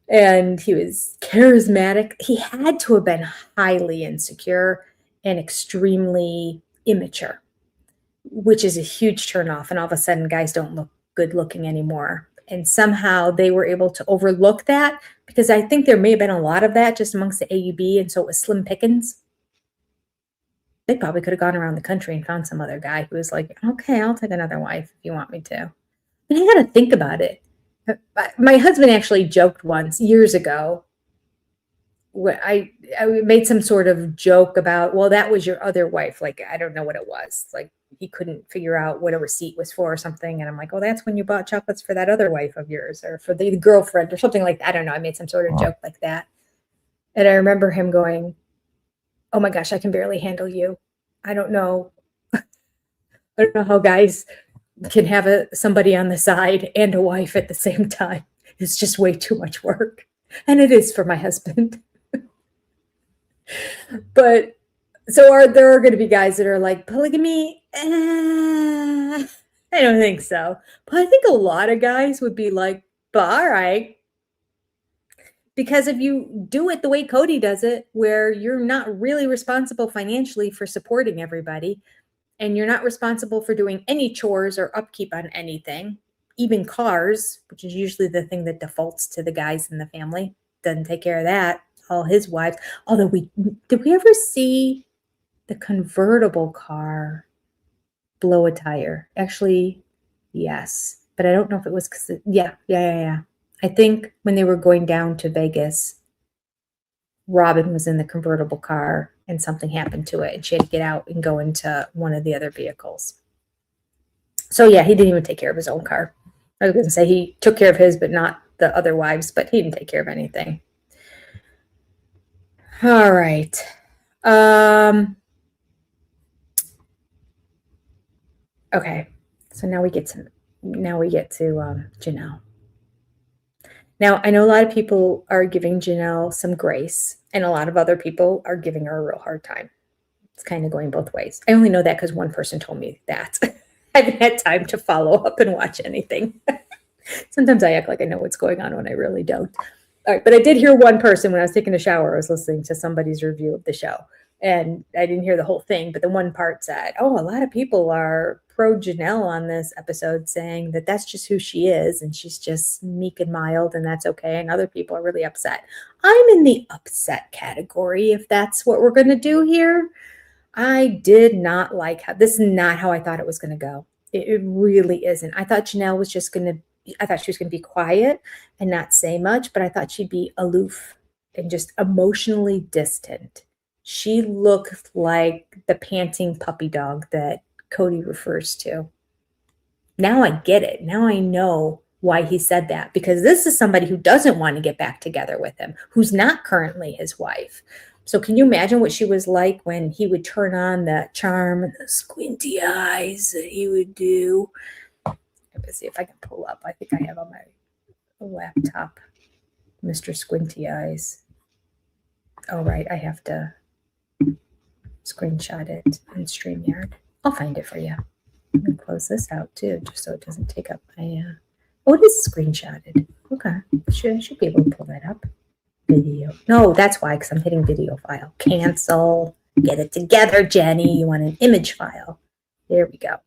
And he was charismatic. He had to have been highly insecure and extremely immature, which is a huge turnoff. And all of a sudden, guys don't look good looking anymore. And somehow they were able to overlook that, because I think there may have been a lot of that just amongst the AUB. And so it was slim pickings. They probably could have gone around the country and found some other guy who was like, okay, I'll take another wife if you want me to. But I got to think about it. My husband actually joked once years ago. I made some sort of joke about, well, that was your other wife. Like, I don't know what it was. Like, he couldn't figure out what a receipt was for or something. And I'm like, oh, that's when you bought chocolates for that other wife of yours, or for the girlfriend or something like that. I don't know. I made some sort of joke like that. And I remember him going, oh my gosh, I can barely handle you. I don't know. I don't know how guys can have somebody on the side and a wife at the same time. It's just way too much work. And it is for my husband. But so there are going to be guys that are like, polygamy? I don't think so. But I think a lot of guys would be like, but all right. Because if you do it the way Cody does it, where you're not really responsible financially for supporting everybody, and you're not responsible for doing any chores or upkeep on anything, even cars, which is usually the thing that defaults to the guys in the family, doesn't take care of that. All his wives. Although did we ever see the convertible car blow a tire? Actually, yes. But I don't know if it was because, yeah. I think when they were going down to Vegas, Robin was in the convertible car and something happened to it, and she had to get out and go into one of the other vehicles. So yeah, he didn't even take care of his own car. I was going to say he took care of his, but not the other wives, but he didn't take care of anything. All right. Okay. So now we get to Janelle. Now, I know a lot of people are giving Janelle some grace, and a lot of other people are giving her a real hard time. It's kind of going both ways. I only know that because one person told me that. I haven't had time to follow up and watch anything. Sometimes I act like I know what's going on when I really don't. All right, but I did hear one person when I was taking a shower. I was listening to somebody's review of the show, and I didn't hear the whole thing, but the one part said, oh, a lot of people are pro Janelle on this episode, saying that that's just who she is, and she's just meek and mild, and that's okay, and other people are really upset. I'm in the upset category, if that's what we're going to do here. I did not like this is not how I thought it was going to go. It really isn't. I thought Janelle was just going to I thought she was going to be quiet and not say much, but I thought she'd be aloof and just emotionally distant. She looked like the panting puppy dog that Cody refers to. Now I get it. Now I know why he said that, because this is somebody who doesn't want to get back together with him, who's not currently his wife. So can you imagine what she was like when he would turn on that charm and the squinty eyes that he would do? Let's see if I can pull up. I think I have on my laptop Mr. Squinty Eyes. Oh, right. I have to screenshot it in StreamYard. I'll find it for you. I'm going to close this out too, just so it doesn't take up my. Oh, it is screenshotted. Okay. I should be able to pull that up. Video. No, that's why, because I'm hitting video file. Cancel. Get it together, Jenny. You want an image file. There we go.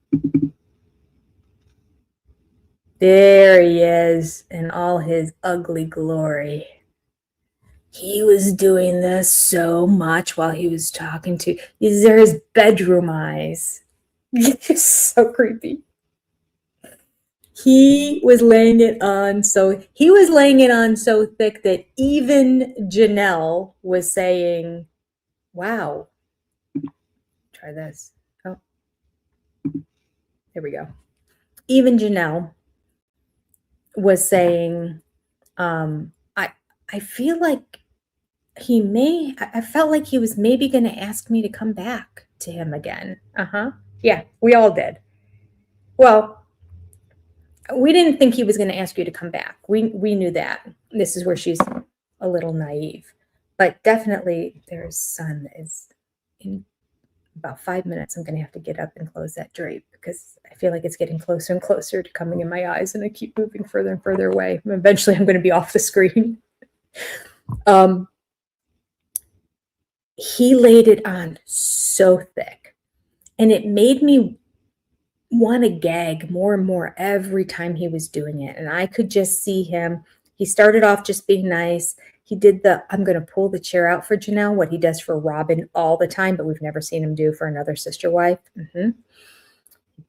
There he is in all his ugly glory. He was doing this so much while he was talking to. These are his bedroom eyes. It's so creepy. He was laying it on so thick that even Janelle was saying, wow. Try this. Oh. There we go. Even Janelle was saying, I feel like I felt like he was maybe going to ask me to come back to him again. Yeah, we all did. Well, we didn't think he was going to ask you to come back. We knew that. This is where she's a little naive. But definitely their son is in about 5 minutes. I'm going to have to get up and close that drape because I feel like it's getting closer and closer to coming in my eyes, and I keep moving further and further away. Eventually I'm going to be off the screen. He laid it on so thick, and it made me want to gag more and more every time he was doing it. And I could just see him. He started off just being nice. He did I'm going to pull the chair out for Janelle, what he does for Robin all the time, but we've never seen him do for another sister wife. He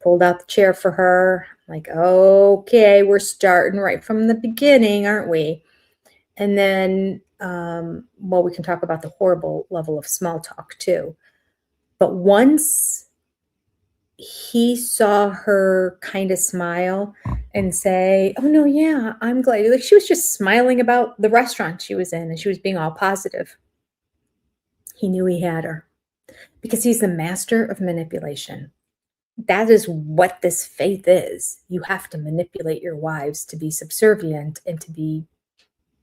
pulled out the chair for her. Like, okay, we're starting right from the beginning, aren't we? And then, well, we can talk about the horrible level of small talk too. But once he saw her kind of smile and say, oh, no, yeah, I'm glad. Like, she was just smiling about the restaurant she was in, and she was being all positive. He knew he had her because he's the master of manipulation. That is what this faith is. You have to manipulate your wives to be subservient and to be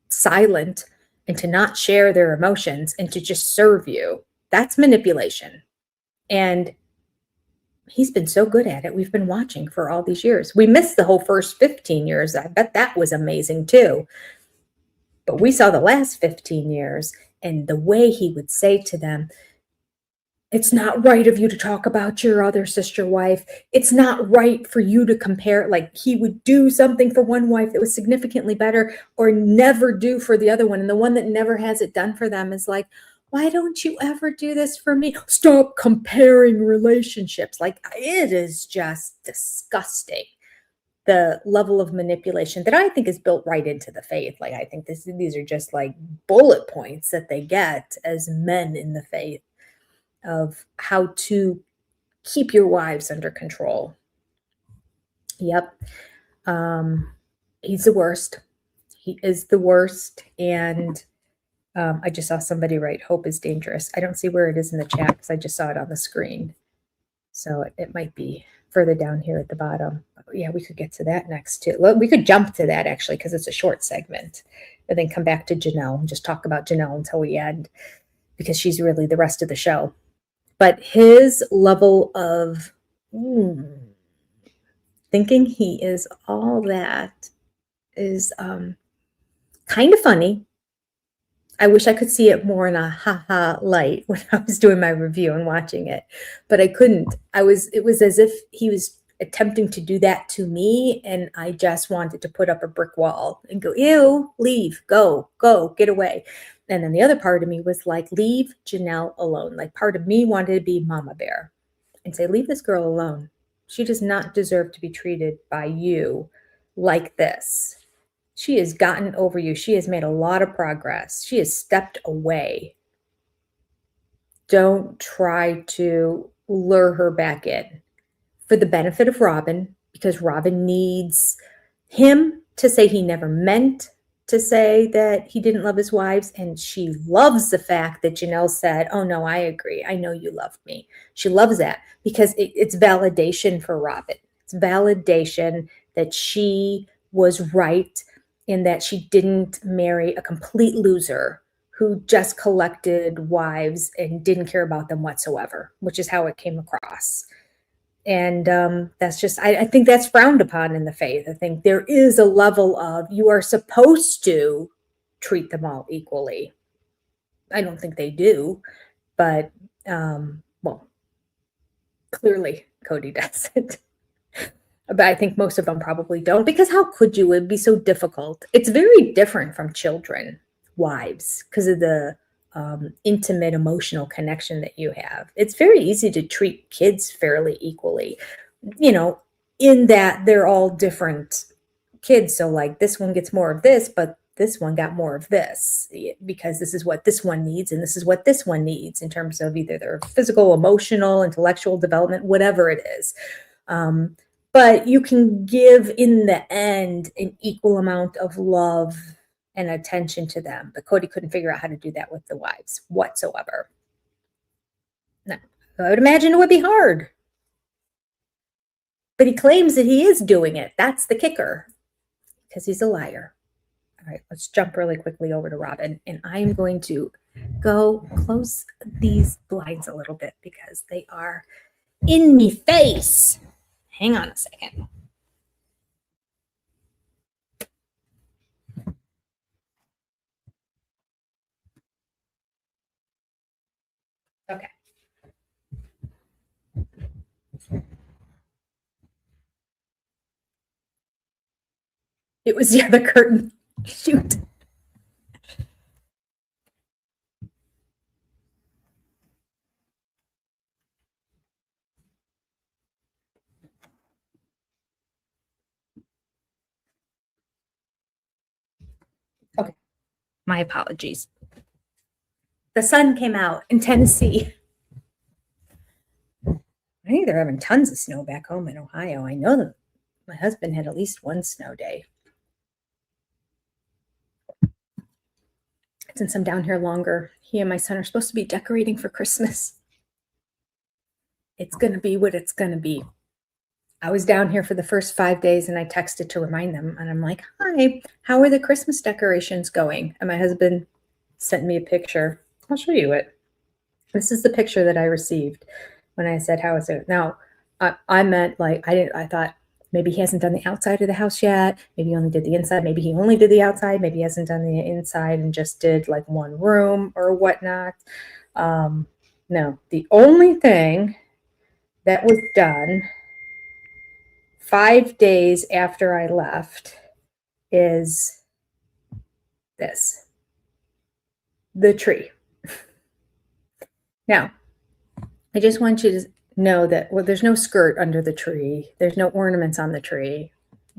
silent and to not share their emotions and to just serve you. That's manipulation. And he's been so good at it. We've been watching for all these years. We missed the whole first 15 years. I bet that was amazing too. But we saw the last 15 years, and the way he would say to them, it's not right of you to talk about your other sister wife. It's not right for you to compare. Like, he would do something for one wife that was significantly better or never do for the other one. And the one that never has it done for them is like, why don't you ever do this for me? Stop comparing relationships. Like, it is just disgusting. The level of manipulation that I think is built right into the faith. Like, I think these are just like bullet points that they get as men in the faith of how to keep your wives under control. Yep. He's the worst. He is the worst. And I just saw somebody write, hope is dangerous. I don't see where it is in the chat because I just saw it on the screen. So it might be further down here at the bottom. Yeah, we could get to that next too. Well, we could jump to that actually because it's a short segment, and then come back to Janelle and just talk about Janelle until we end, because she's really the rest of the show. But his level of thinking he is all that is kind of funny. I wish I could see it more in a ha-ha light when I was doing my review and watching it, but I couldn't. It was as if he was attempting to do that to me, and I just wanted to put up a brick wall and go, ew, leave, go, get away. And then the other part of me was like, leave Janelle alone. Like, part of me wanted to be Mama Bear and say, leave this girl alone. She does not deserve to be treated by you like this. She has gotten over you. She has made a lot of progress. She has stepped away. don't try to lure her back in for the benefit of Robin, because Robin needs him to say he never meant to say that he didn't love his wives. And she loves the fact that Janelle said, oh no, I agree. I know you loved me. She loves that because it's validation for Robin. It's validation that she was right in that she didn't marry a complete loser who just collected wives and didn't care about them whatsoever, which is how it came across. And that's just, I think that's frowned upon in the faith. I think there is a level of you are supposed to treat them all equally. I don't think they do, but well, clearly Cody doesn't. But I think most of them probably don't, because how could you? It'd be so difficult. It's very different from children, wives, because of the intimate emotional connection that you have. It's very easy to treat kids fairly equally, you know, in that they're all different kids. So like this one gets more of this, but this one got more of this because this is what this one needs and this is what this one needs in terms of either their physical, emotional, intellectual development, whatever it is. But you can give in the end an equal amount of love and attention to them. But Cody couldn't figure out how to do that with the wives whatsoever. No, I would imagine it would be hard. But he claims that he is doing it. That's the kicker, because he's a liar. All right, let's jump really quickly over to Robin. And I'm going to go close these blinds a little bit because they are in me face. Hang on a second. Okay. It was the other curtain. Shoot. Okay. My apologies. The sun came out in Tennessee. I think they're having tons of snow back home in Ohio. I know that my husband had at least one snow day. Since I'm down here longer, he and my son are supposed to be decorating for Christmas. It's going to be what it's going to be. I was down here for the first 5 days and I texted to remind them. And I'm like, hi, how are the Christmas decorations going? And my husband sent me a picture. I'll show you it. This is the picture that I received when I said, how is it? Now, I meant like, I thought maybe he hasn't done the outside of the house yet. Maybe he only did the inside. Maybe he only did the outside. Maybe he hasn't done the inside and just did like one room or whatnot. No, the only thing that was done 5 days after I left is this, the tree. Now, I just want you to know that, well, there's no skirt under the tree. There's no ornaments on the tree.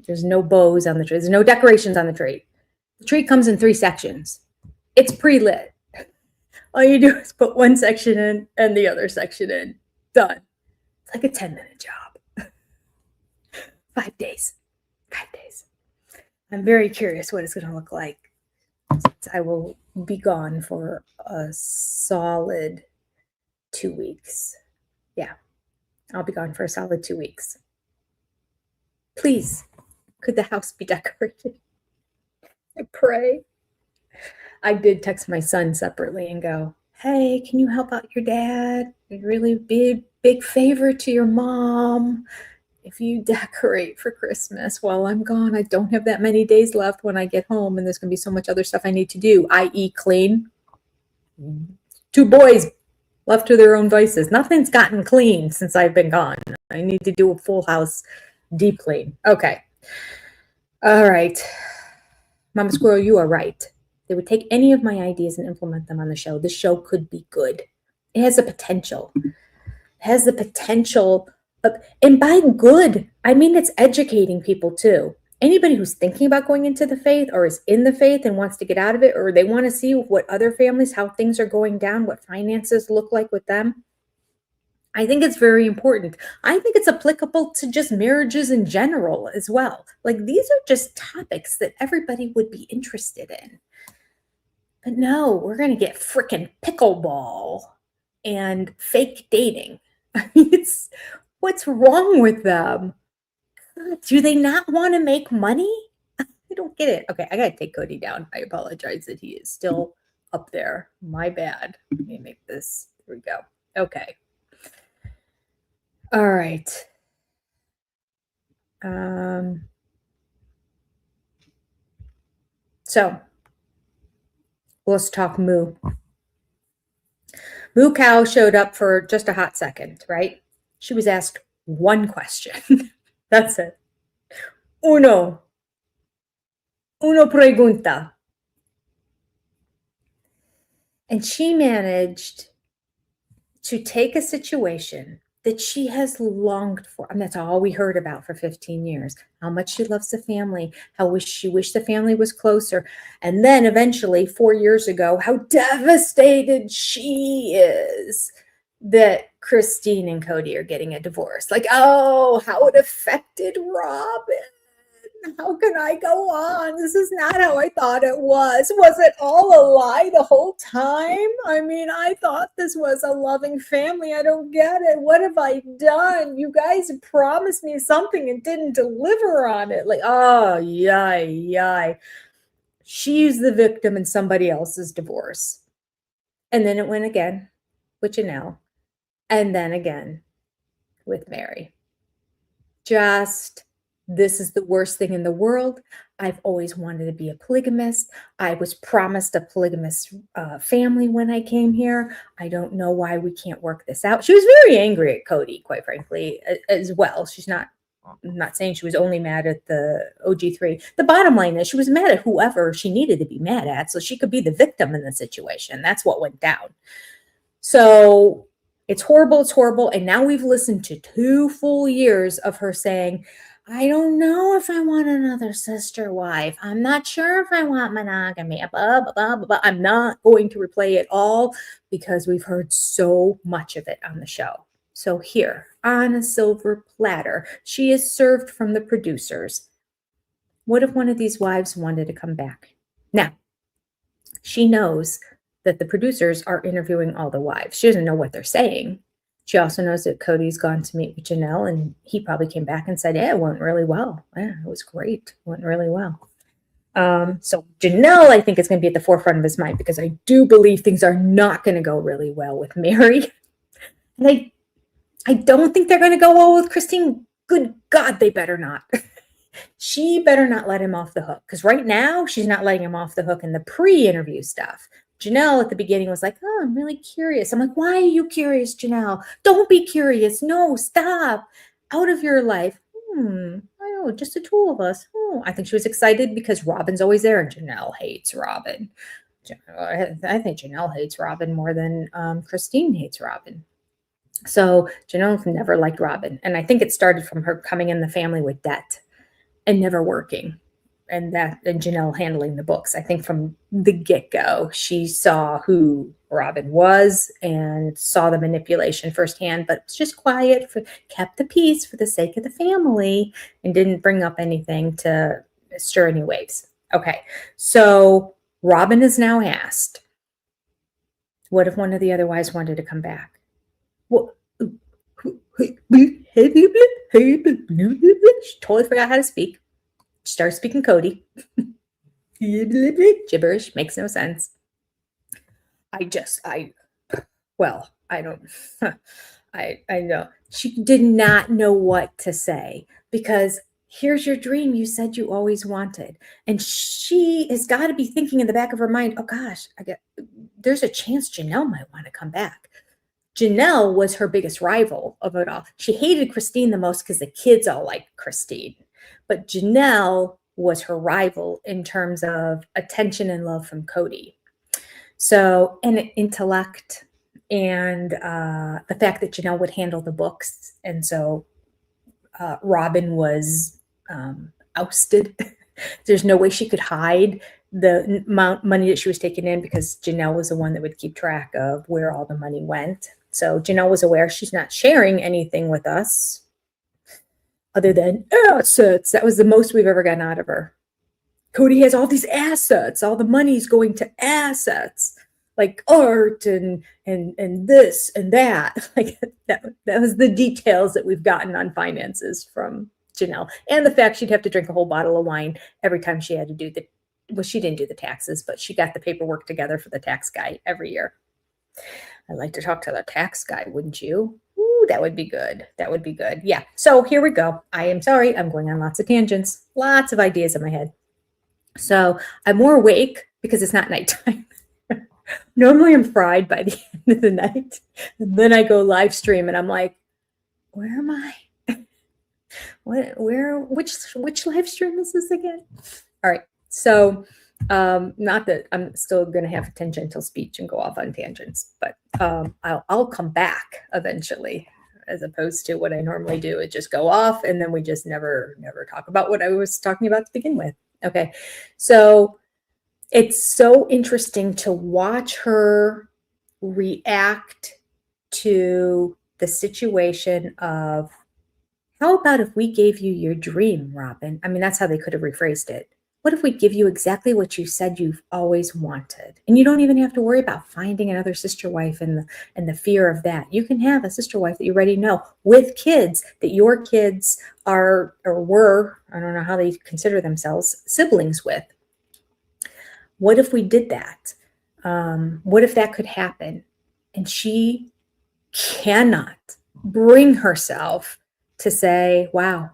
There's no bows on the tree. There's no decorations on the tree. The tree comes in 3 sections. It's pre-lit. All you do is put one section in and the other section in. Done. It's like a 10-minute job. 5 days. 5 days. I'm very curious what it's going to look like. I will be gone for a solid 2 weeks. Yeah, I'll be gone for a solid 2 weeks. Please, could the house be decorated? I pray. I did text my son separately and go, hey, can you help out your dad? It'd really be a big favor to your mom if you decorate for Christmas while I'm gone. I don't have that many days left when I get home, and there's going to be so much other stuff I need to do, i.e. clean. 2 boys left to their own vices. Nothing's gotten clean since I've been gone. I need to do a full house deep clean. Okay. All right. Mama Squirrel, you are right. They would take any of my ideas and implement them on the show. The show could be good. It has the potential. It has the potential of, and by good, I mean it's educating people too. Anybody who's thinking about going into the faith or is in the faith and wants to get out of it, or they want to see what other families, how things are going down, what finances look like with them, I think it's very important. I think it's applicable to just marriages in general as well. Like, these are just topics that everybody would be interested in. But no, we're going to get frickin' pickleball and fake dating. It's what's wrong with them? Do they not want to make money? I don't get it. Okay, I gotta take Cody down. I apologize that he is still up there. My bad. Let me make this. Here we go. Okay. All right. So let's talk Moo. Moo Cow showed up for just a hot second, right? She was asked one question. That's it. Uno pregunta. And she managed to take a situation that she has longed for. And that's all we heard about for 15 years. How much she loves the family, how she wished the family was closer. And then eventually, 4 years ago, how devastated she is that Christine and Cody are getting a divorce. Like, oh, how it affected Robin. How can I go on? This is not how I thought it was. Was it all a lie the whole time? I mean, I thought this was a loving family. I don't get it. What have I done? You guys promised me something and didn't deliver on it. Like, oh, yay. She's the victim in somebody else's divorce. And then it went again with Janelle. And then again with Mary. This is the worst thing in the world. I've always wanted to be a polygamist. I was promised a polygamous family when I came here. I don't know why we can't work this out. She was very angry at Cody, quite frankly, as well. I'm not saying she was only mad at the OG3. The bottom line is she was mad at whoever she needed to be mad at so she could be the victim in the situation. That's what went down. So it's horrible. And now we've listened to 2 full years of her saying, I don't know if I want another sister wife. I'm not sure if I want monogamy. Blah, blah, blah, blah. I'm not going to replay it all because we've heard so much of it on the show. So here, on a silver platter, she is served from the producers. What if one of these wives wanted to come back? Now, she knows that the producers are interviewing all the wives. She doesn't know what they're saying. She also knows that Cody's gone to meet with Janelle, and he probably came back and said, yeah, it went really well. Yeah, it was great. It went really well. So Janelle, I think, is going to be at the forefront of his mind because I do believe things are not going to go really well with Mary. And I don't think they're going to go well with Christine. Good God, they better not. She better not let him off the hook because right now she's not letting him off the hook in the pre-interview stuff. Janelle at the beginning was like, oh, I'm really curious. I'm like, why are you curious, Janelle? Don't be curious. No, stop. Out of your life. I know, just the 2 of us. I think she was excited because Robin's always there and Janelle hates Robin. I think Janelle hates Robin more than Christine hates Robin. So Janelle never liked Robin. And I think it started from her coming in the family with debt and never working. And Janelle handling the books. I think from the get-go, she saw who Robin was and saw the manipulation firsthand, but was just quiet, kept the peace for the sake of the family, and didn't bring up anything to stir any waves. Okay, so Robin is now asked, what if one of the other wives wanted to come back? Well, she totally forgot how to speak. Start speaking Cody. Gibberish makes no sense. I know. She did not know what to say because here's your dream you said you always wanted. And she has got to be thinking in the back of her mind, oh gosh, there's a chance Janelle might want to come back. Janelle was her biggest rival of it all. She hated Christine the most because the kids all liked Christine. But Janelle was her rival in terms of attention and love from Cody. So, and intellect and the fact that Janelle would handle the books. And so Robin was ousted. There's no way she could hide the amount of money that she was taking in because Janelle was the one that would keep track of where all the money went. So Janelle was aware she's not sharing anything with us other than assets. That was the most we've ever gotten out of her. Cody has all these assets. All the money's going to assets, like art and this and that. Like that was the details that we've gotten on finances from Janelle. And the fact she'd have to drink a whole bottle of wine every time she had to do she didn't do the taxes, but she got the paperwork together for the tax guy every year. I'd like to talk to the tax guy, wouldn't you? Ooh, that would be good. That would be good. Yeah. So here we go. I am sorry. I'm going on lots of tangents, lots of ideas in my head. So I'm more awake because it's not nighttime. Normally I'm fried by the end of the night. And then I go live stream and I'm like, where am I? Which live stream is this again? All right. So not that I'm still going to have a tangential speech and go off on tangents, but I'll come back eventually, as opposed to what I normally do is just go off and then we just never talk about what I was talking about to begin with. Okay. So it's so interesting to watch her react to the situation of, how about if we gave you your dream, Robin? I mean, that's how they could have rephrased it. What if we give you exactly what you said you've always wanted? And you don't even have to worry about finding another sister wife and the fear of that. You can have a sister wife that you already know with kids that your kids are or were, I don't know how they consider themselves, siblings with. What if we did that? What if that could happen? And she cannot bring herself to say, wow,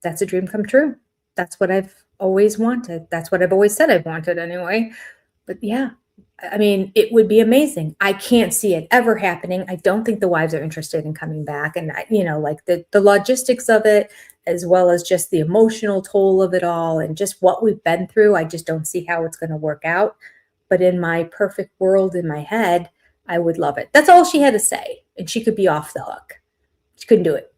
that's a dream come true. That's what I've always wanted. That's what I've always said I've wanted anyway. But yeah, I mean, it would be amazing. I can't see it ever happening. I don't think the wives are interested in coming back. And, like the logistics of it, as well as just the emotional toll of it all and just what we've been through, I just don't see how it's going to work out. But in my perfect world in my head, I would love it. That's all she had to say. And she could be off the hook. She couldn't do it.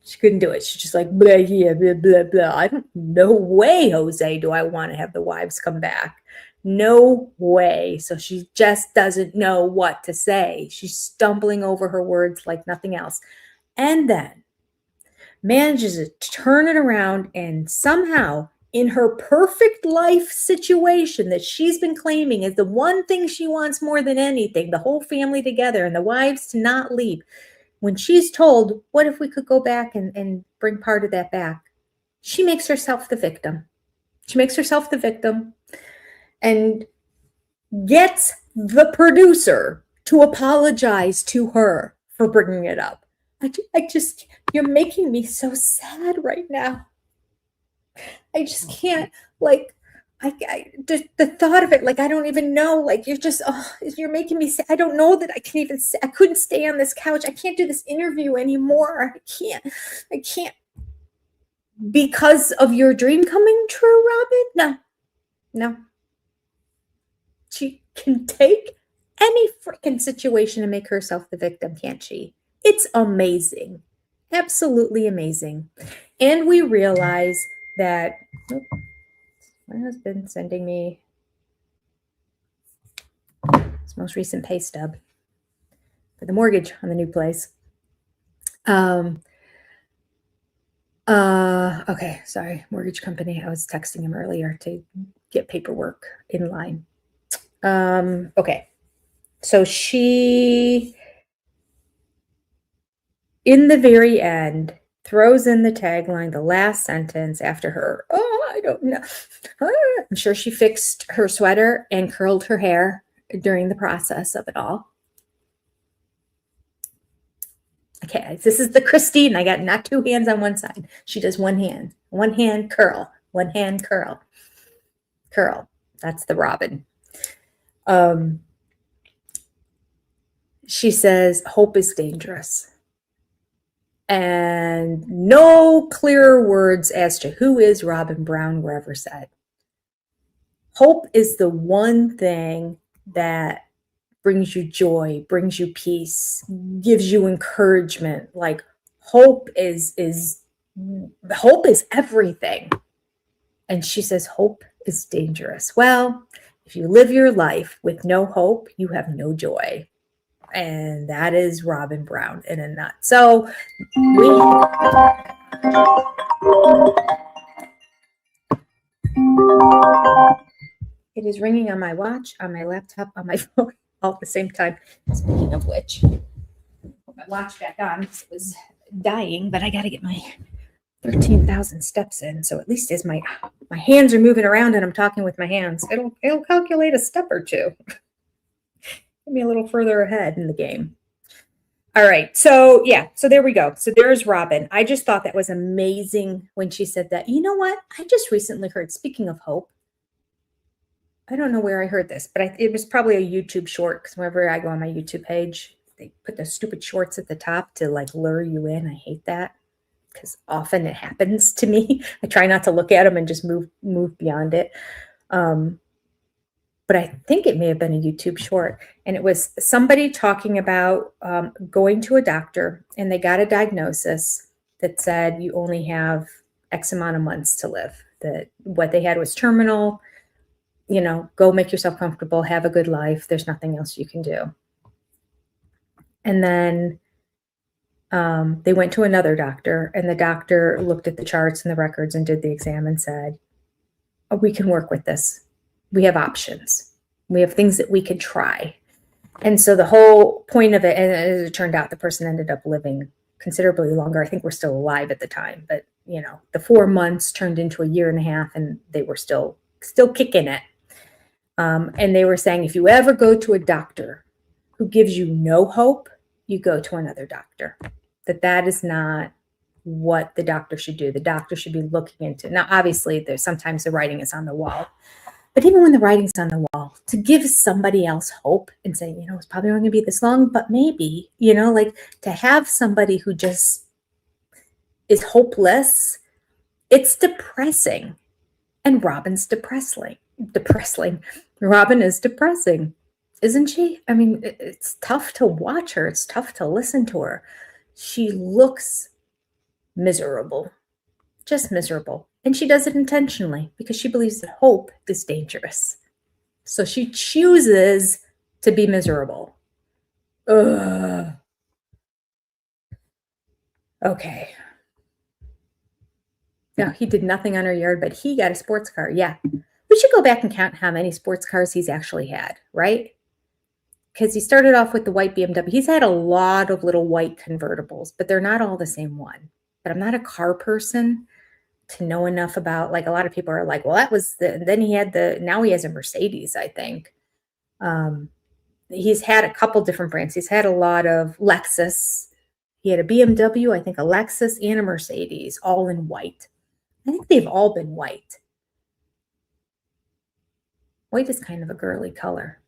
She couldn't do it. She's just like, blah, yeah, blah, blah, blah. I don't, no way, Jose, do I want to have the wives come back. No way. So she just doesn't know what to say. She's stumbling over her words like nothing else. And then manages to turn it around and somehow in her perfect life situation that she's been claiming is the one thing she wants more than anything, the whole family together and the wives to not leave. When she's told, what if we could go back and bring part of that back? She makes herself the victim. She makes herself the victim and gets the producer to apologize to her for bringing it up. I just, you're making me so sad right now. I just can't, like, the thought of it, like, I don't even know, like, you're making me say, I don't know that I can even say, I couldn't stay on this couch. I can't do this interview anymore. I can't, because of your dream coming true, Robin? No. She can take any freaking situation and make herself the victim, can't she? It's amazing. Absolutely amazing. And we realize that, my husband sending me his most recent pay stub for the mortgage on the new place. Okay, sorry, mortgage company. I was texting him earlier to get paperwork in line. Okay, so she, in the very end, throws in the tagline, the last sentence after her, I don't know. I'm sure she fixed her sweater and curled her hair during the process of it all. Okay, this is the Christine. I got not two hands on one side. She does one hand curl, one hand curl. That's the Robin. She says, hope is dangerous. And no clearer words as to who is Robin Brown were ever said. Hope is the one thing that brings you joy, brings you peace, gives you encouragement. Like hope is everything. And she says, hope is dangerous. Well, if you live your life with no hope, you have no joy. And that is Robin Brown in a nut. So it is ringing on my watch, on my laptop, on my phone, all at the same time. Speaking of which, put my watch back on because it was dying, but I got to get my 13,000 steps in. So at least as my hands are moving around and I'm talking with my hands, it'll calculate a step or two. Get me a little further ahead in the game. All right. So yeah, so there we go. So there's Robin. I just thought that was amazing when she said that. You know what? I just recently heard, speaking of hope, I don't know where I heard this, but it was probably a YouTube short, because whenever I go on my YouTube page, they put the stupid shorts at the top to like lure you in. I hate that because often it happens to me. I try not to look at them and just move beyond it. But I think it may have been a YouTube short, and it was somebody talking about going to a doctor, and they got a diagnosis that said you only have X amount of months to live. That what they had was terminal. You know, go make yourself comfortable, have a good life. There's nothing else you can do. And then they went to another doctor, and the doctor looked at the charts and the records and did the exam and said, oh, we can work with this. We have options. We have things that we could try. And so the whole point of it, and as it turned out, the person ended up living considerably longer. I think we're still alive at the time, but you know, the 4 months turned into a year and a half, and they were still kicking it. And they were saying, if you ever go to a doctor who gives you no hope, you go to another doctor. That is not what the doctor should do. The doctor should be looking into. Now, obviously, there's sometimes the writing is on the wall. But even when the writing's on the wall, to give somebody else hope and say, you know, it's probably only going to be this long, but maybe, you know, like to have somebody who just is hopeless, it's depressing. And Robin's depressing. Robin is depressing, isn't she? I mean, it's tough to watch her. It's tough to listen to her. She looks miserable, just miserable. And she does it intentionally because she believes that hope is dangerous. So she chooses to be miserable. Ugh. Okay. No, he did nothing on her yard, but he got a sports car. Yeah. We should go back and count how many sports cars he's actually had, right? Because he started off with the white BMW. He's had a lot of little white convertibles, but they're not all the same one. But I'm not a car person to know enough about, like, a lot of people are like, well, that was then he had now he has a Mercedes, I think. He's had a couple different brands. He's had a lot of Lexus. He had a BMW, I think a Lexus and a Mercedes, all in white. I think they've all been white. White is kind of a girly color.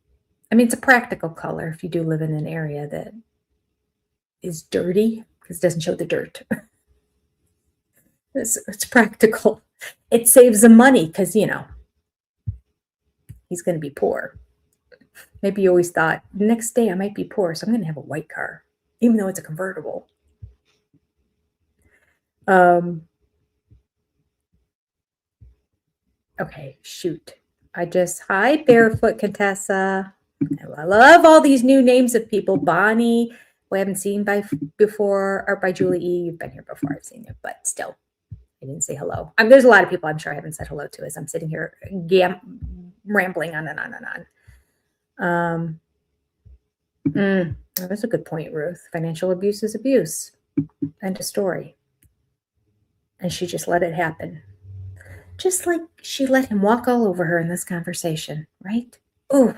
I mean, it's a practical color if you do live in an area that is dirty, because it doesn't show the dirt. It's practical. It saves him money because, you know, he's going to be poor. Maybe you always thought, the next day I might be poor, so I'm going to have a white car, even though it's a convertible. Okay, shoot. Hi, Barefoot Contessa. I love all these new names of people. Bonnie, who I haven't seen before, or by Julie E. You've been here before, I've seen you, but still, I didn't say hello. There's a lot of people I'm sure I haven't said hello to as I'm sitting here rambling on and on and on. That's a good point, Ruth. Financial abuse is abuse. End of story. And she just let it happen. Just like she let him walk all over her in this conversation, right? Oh,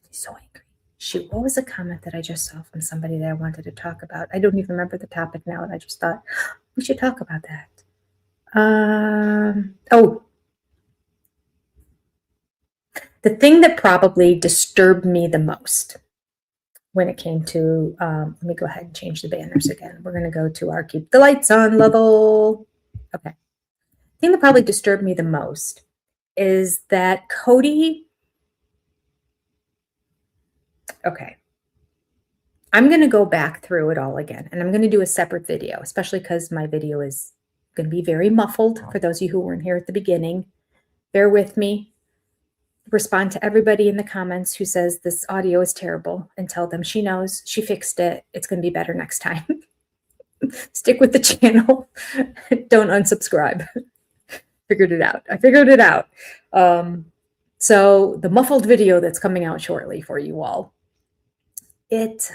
she's so angry. Shoot, what was a comment that I just saw from somebody that I wanted to talk about? I don't even remember the topic now, and I just thought we should talk about that. The thing that probably disturbed me the most when it came to, let me go ahead and change the banners again. We're going to go to our keep the lights on level. Okay. The thing that probably disturbed me the most is that Cody, okay, I'm going to go back through it all again, and I'm going to do a separate video, especially because my video is going to be very muffled for those of you who weren't here at the beginning. Bear with me. Respond to everybody in the comments who says this audio is terrible and tell them she knows, she fixed it. It's going to be better next time. Stick with the channel. Don't unsubscribe. Figured it out. I figured it out. So the muffled video that's coming out shortly for you all, because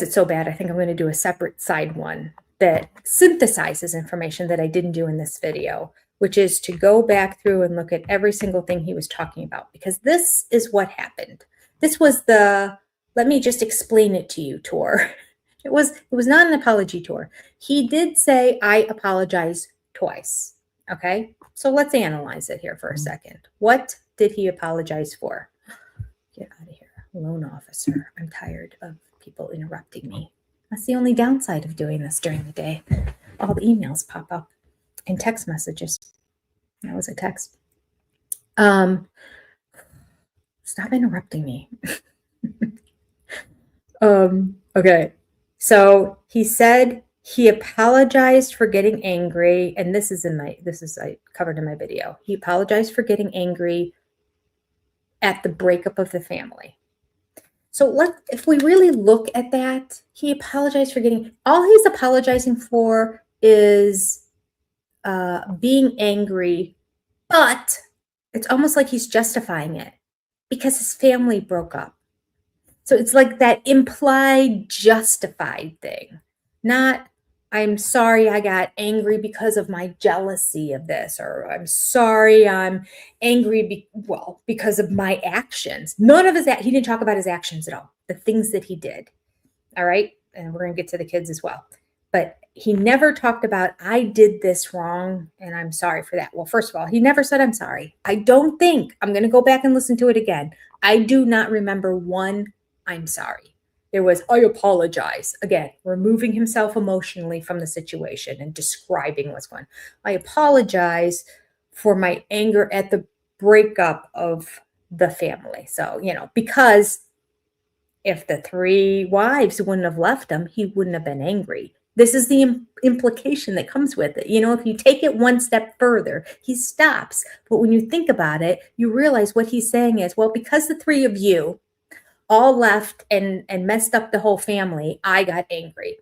it's so bad, I think I'm going to do a separate side one that synthesizes information that I didn't do in this video, which is to go back through and look at every single thing he was talking about, because this is what happened. This was the let me just explain it to you tour. It was not an apology tour. He did say, I apologize twice. Okay, so let's analyze it here for a second. What did he apologize for? Get out of here, loan officer. I'm tired of people interrupting me. That's the only downside of doing this during the day. All the emails pop up and text messages. That was a text. Stop interrupting me. Okay. So he said he apologized for getting angry, and I covered in my video. He apologized for getting angry at the breakup of the family. So if we really look at that, he apologized for all he's apologizing for is being angry, but it's almost like he's justifying it because his family broke up. So it's like that implied justified thing, not I'm sorry I got angry because of my jealousy of this, or I'm sorry I'm angry because of my actions. None of he didn't talk about his actions at all, the things that he did. All right. And we're going to get to the kids as well. But he never talked about, I did this wrong and I'm sorry for that. Well, first of all, he never said, I'm sorry. I don't think, I'm going to go back and listen to it again. I do not remember one, I'm sorry. There was, I apologize. Again, removing himself emotionally from the situation and describing what's going on. I apologize for my anger at the breakup of the family. So, because if the 3 wives wouldn't have left him, he wouldn't have been angry. This is the implication that comes with it. If you take it one step further, he stops. But when you think about it, you realize what he's saying is, well, because the 3 of you all left and messed up the whole family, I got angry.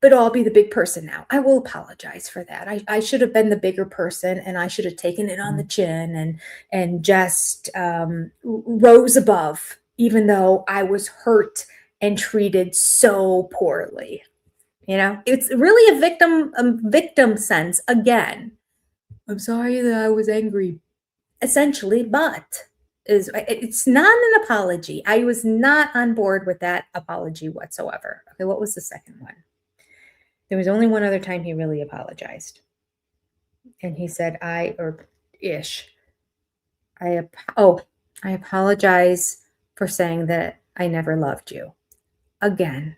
But I'll be the big person now. I will apologize for that. I should have been the bigger person, and I should have taken it on the chin and just rose above, even though I was hurt and treated so poorly. It's really a victim sense again. I'm sorry that I was angry, essentially, but it's not an apology. I was not on board with that apology whatsoever. Okay, what was the second one? There was only one other time he really apologized. And he said, I apologize for saying that I never loved you. Again,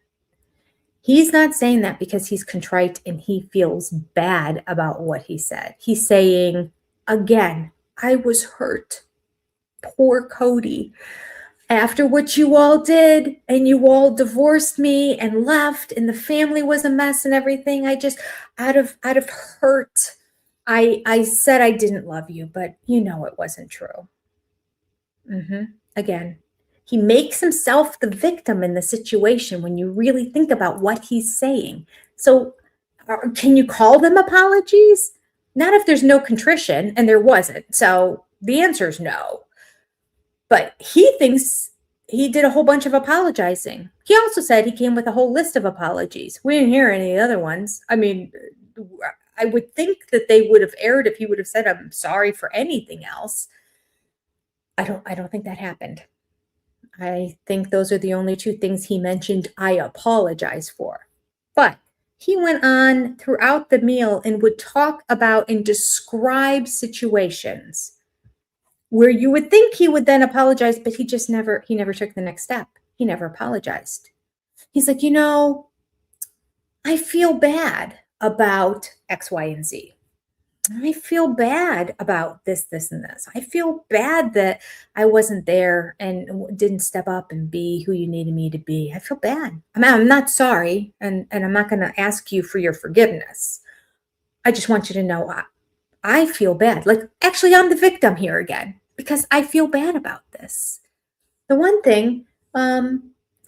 he's not saying that because he's contrite and he feels bad about what he said. He's saying, again, I was hurt. Poor Cody. After what you all did, and you all divorced me and left, and the family was a mess and everything, I just, out of hurt, I said I didn't love you, but it wasn't true. Again, he makes himself the victim in the situation when you really think about what he's saying. So can you call them apologies? Not if there's no contrition, and there wasn't. So the answer is no. But he thinks he did a whole bunch of apologizing. He also said he came with a whole list of apologies. We didn't hear any other ones. I mean, I would think that they would have aired if he would have said, I'm sorry for anything else. I don't think that happened. I think those are the only 2 things he mentioned I apologize for. But he went on throughout the meal and would talk about and describe situations where you would think he would then apologize, but he never took the next step. He never apologized. He's like, I feel bad about X, Y, and Z. I feel bad about this, this, and this. I feel bad that I wasn't there and didn't step up and be who you needed me to be. I feel bad. I mean, I'm not sorry, and I'm not going to ask you for your forgiveness. I just want you to know I feel bad. Like, actually, I'm the victim here again because I feel bad about this. The one thing, 4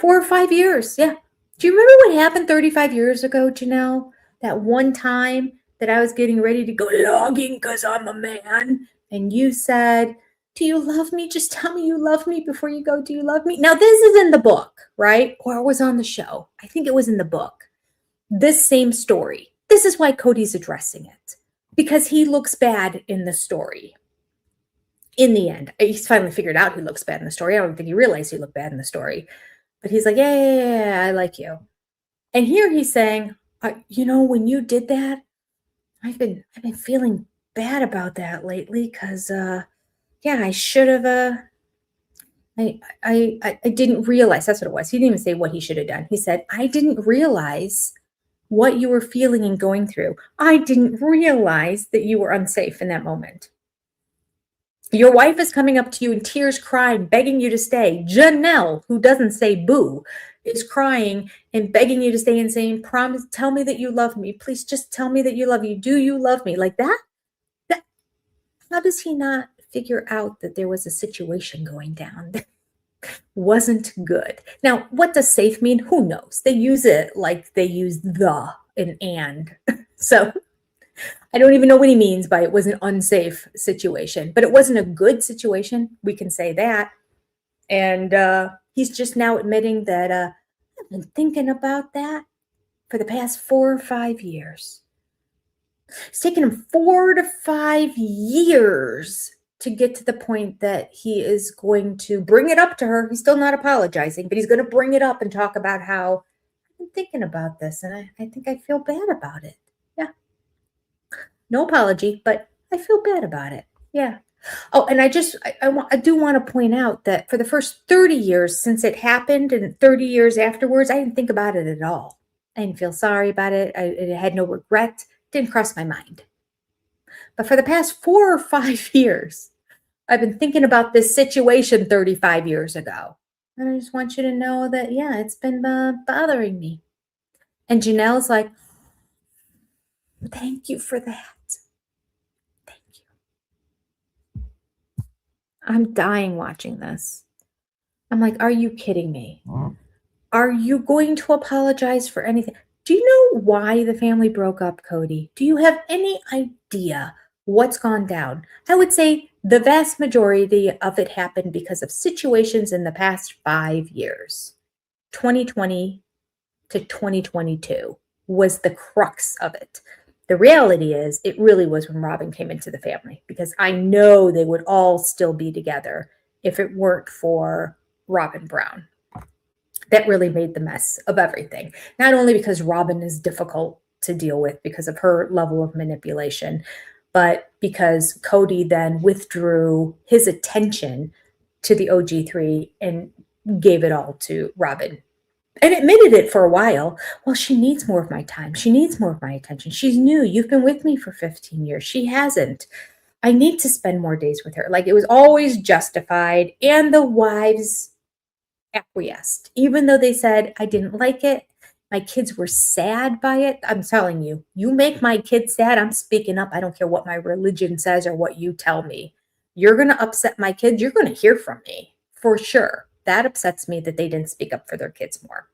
or 5 years. Yeah. Do you remember what happened 35 years ago, Janelle? That one time that I was getting ready to go logging because I'm a man. And you said, do you love me? Just tell me you love me before you go. Do you love me? Now, this is in the book, right? Or it was on the show. I think it was in the book. This same story. This is why Cody's addressing it because he looks bad in the story. In the end, he's finally figured out he looks bad in the story. I don't think he realized he looked bad in the story. But he's like, yeah, I like you. And here he's saying, when you did that, I've been feeling bad about that lately because, I should have. I didn't realize. That's what it was. He didn't even say what he should have done. He said, I didn't realize what you were feeling and going through. I didn't realize that you were unsafe in that moment. Your wife is coming up to you in tears, crying, begging you to stay. Janelle, who doesn't say boo, is crying and begging you to stay and saying, promise, tell me that you love me. Please just tell me that you love me. Do you love me? Like that? How does he not figure out that there was a situation going down that wasn't good? Now, what does safe mean? Who knows? They use it like they use the and. So I don't even know what he means by it was an unsafe situation, but it wasn't a good situation. We can say that. And he's just now admitting that I've been thinking about that for the past 4 or 5 years. It's taken him 4 to 5 years to get to the point that he is going to bring it up to her. He's still not apologizing, but he's going to bring it up and talk about how I've been thinking about this and I think I feel bad about it. Yeah. No apology, but I feel bad about it. Yeah. Oh, and I do want to point out that for the first 30 years since it happened and 30 years afterwards, I didn't think about it at all. I didn't feel sorry about it. I had no regret. Didn't cross my mind. But for the past 4 or 5 years, I've been thinking about this situation 35 years ago. And I just want you to know that, yeah, it's been bothering me. And Janelle's like, thank you for that. Thank you. I'm dying watching this. I'm like, are you kidding me? Are you going to apologize for anything? Do you know why the family broke up, Cody? Do you have any idea what's gone down? I would say the vast majority of it happened because of situations in the past 5 years. 2020 to 2022 was the crux of it. The reality is it really was when Robin came into the family because I know they would all still be together if it weren't for Robin Brown. That really made the mess of everything. Not only because Robin is difficult to deal with because of her level of manipulation, but because Cody then withdrew his attention to the OG3 and gave it all to Robin. And admitted it for a while. Well, she needs more of my time. She needs more of my attention. She's new. You've been with me for 15 years. She hasn't. I need to spend more days with her. Like it was always justified. And the wives acquiesced, even though they said, I didn't like it. My kids were sad by it. I'm telling you, you make my kids sad. I'm speaking up. I don't care what my religion says or what you tell me. You're going to upset my kids. You're going to hear from me for sure. That upsets me that they didn't speak up for their kids more.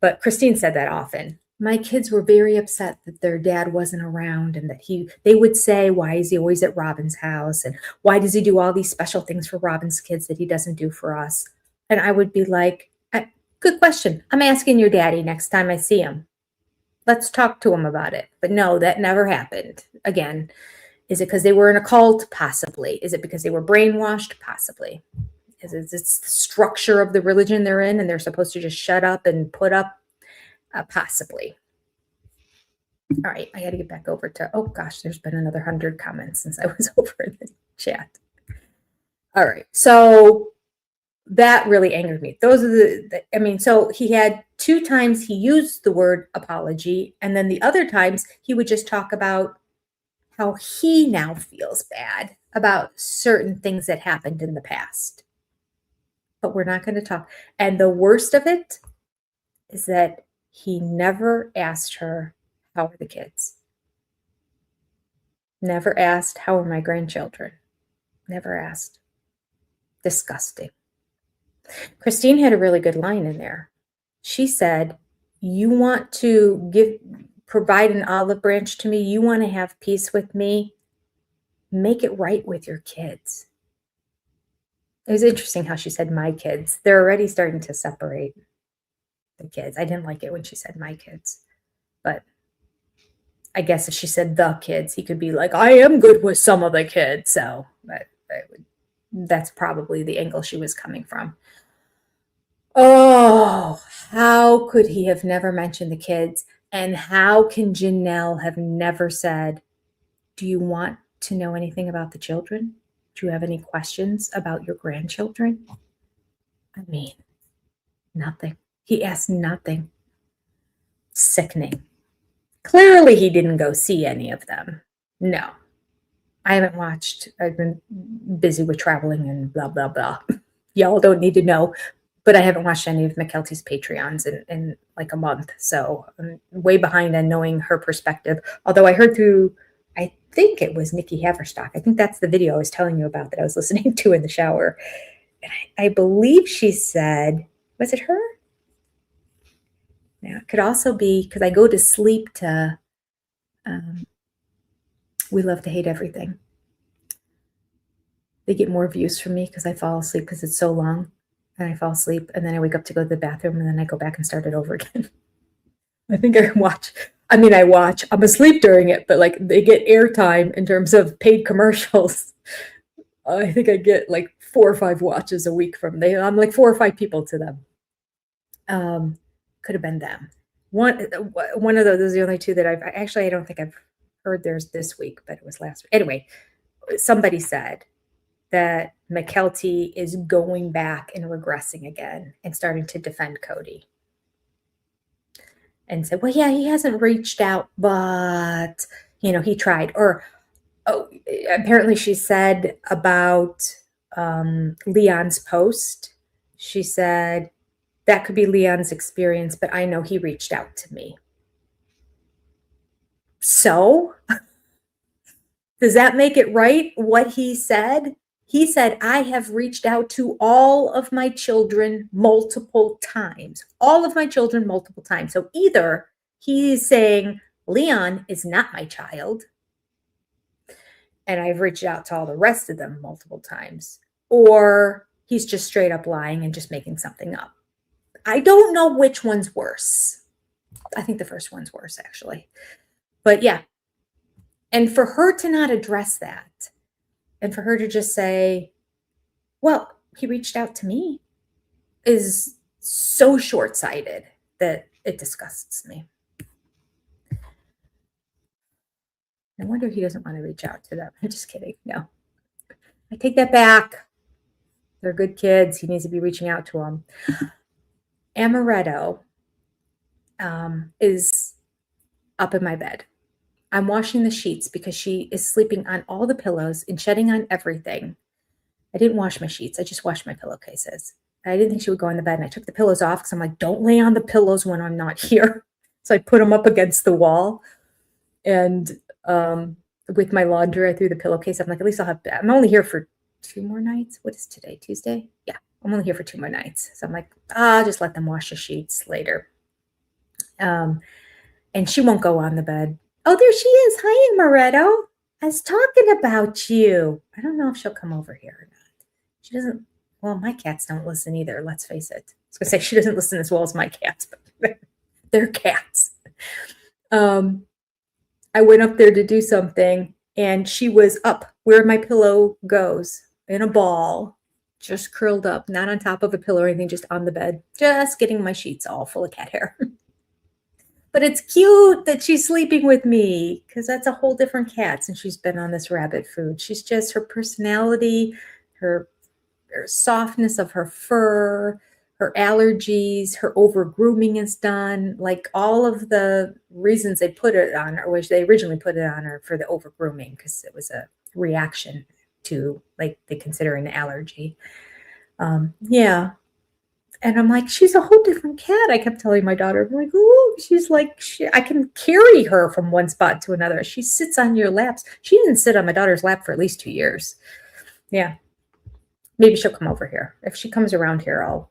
But Christine said that often. My kids were very upset that their dad wasn't around and that they would say, why is he always at Robin's house? And why does he do all these special things for Robin's kids that he doesn't do for us? And I would be like, good question. I'm asking your daddy next time I see him. Let's talk to him about it. But no, that never happened. Again, is it because they were in a cult? Possibly. Is it because they were brainwashed? Possibly. Is it the structure of the religion they're in and they're supposed to just shut up and put up? Possibly. All right, I got to get back over to, oh gosh, there's been another 100 comments since I was over in the chat. All right, so that really angered me. Those are so he had 2 times he used the word apology, and then the other times he would just talk about how he now feels bad about certain things that happened in the past. But we're not going to talk. And the worst of it is that he never asked her, how are the kids? Never asked, how are my grandchildren? Never asked. Disgusting. Christine had a really good line in there. She said, you want to provide an olive branch to me? You want to have peace with me? Make it right with your kids. It was interesting how she said my kids. They're already starting to separate the kids. I didn't like it when she said my kids. But I guess if she said the kids, he could be like, I am good with some of the kids. So that's probably the angle she was coming from. Oh, how could he have never mentioned the kids? And how can Janelle have never said, do you want to know anything about the children? Do you have any questions about your grandchildren? I mean, nothing. He asked nothing. Sickening. Clearly, he didn't go see any of them. No. I haven't watched. I've been busy with traveling and blah, blah, blah. Y'all don't need to know. But I haven't watched any of McKelty's Patreons in like a month. So I'm way behind on knowing her perspective. Although I heard through, I think it was Nikki Haverstock. I think that's the video I was telling you about that I was listening to in the shower. And I believe she said, was it her? Yeah, it could also be because I go to sleep to We Love to Hate Everything. They get more views from me because I fall asleep because it's so long. And I fall asleep, and then I wake up to go to the bathroom, and then I go back and start it over again. I think I watch. I'm asleep during it, but like they get airtime in terms of paid commercials. I think I get like 4 or 5 watches a week from them. I'm like 4 or 5 people to them. Could have been them. One of those is the only 2 that I don't think I've heard theirs this week, but it was last week. Anyway, somebody said that McKelty is going back and regressing again and starting to defend Cody. And said, well, yeah, he hasn't reached out, but, he tried. Or, apparently she said about Leon's post, she said, that could be Leon's experience, but I know he reached out to me. So, does that make it right, what he said? He said, I have reached out to all of my children multiple times. All of my children multiple times. So either he's saying, Leon is not my child, and I've reached out to all the rest of them multiple times, or he's just straight up lying and just making something up. I don't know which one's worse. I think the first one's worse, actually. But yeah. And for her to not address that, and for her to just say, well, he reached out to me, is so short-sighted that it disgusts me. No wonder he doesn't want to reach out to them. I'm just kidding. No. I take that back. They're good kids. He needs to be reaching out to them. Amaretto is up in my bed. I'm washing the sheets because she is sleeping on all the pillows and shedding on everything. I didn't wash my sheets. I just washed my pillowcases. I didn't think she would go in the bed, and I took the pillows off because I'm like, don't lay on the pillows when I'm not here. So I put them up against the wall, and with my laundry, I threw the pillowcase. I'm like, at least I'm only here for 2 more nights. What is today? Tuesday? Yeah, I'm only here for 2 more nights. So I'm like, I'll just let them wash the sheets later. And she won't go on the bed. Oh, there she is. Hi, Amaretto. I was talking about you. I don't know if she'll come over here or not. She doesn't. Well, my cats don't listen either. Let's face it. I was going to say she doesn't listen as well as my cats, but they're cats. I went up there to do something, and she was up where my pillow goes in a ball, just curled up, not on top of a pillow or anything, just on the bed, just getting my sheets all full of cat hair. But it's cute that she's sleeping with me because that's a whole different cat since she's been on this rabbit food. She's just her personality, her softness of her fur, her allergies, her over grooming is done, like all of the reasons they put it on her, which they originally put it on her for the over grooming because it was a reaction to like they consider an allergy. Yeah. And I'm like, she's a whole different cat. I kept telling my daughter, I'm like, oh, she's like, I can carry her from one spot to another. She sits on your laps. She didn't sit on my daughter's lap for at least 2 years. Yeah. Maybe she'll come over here. If she comes around here, I'll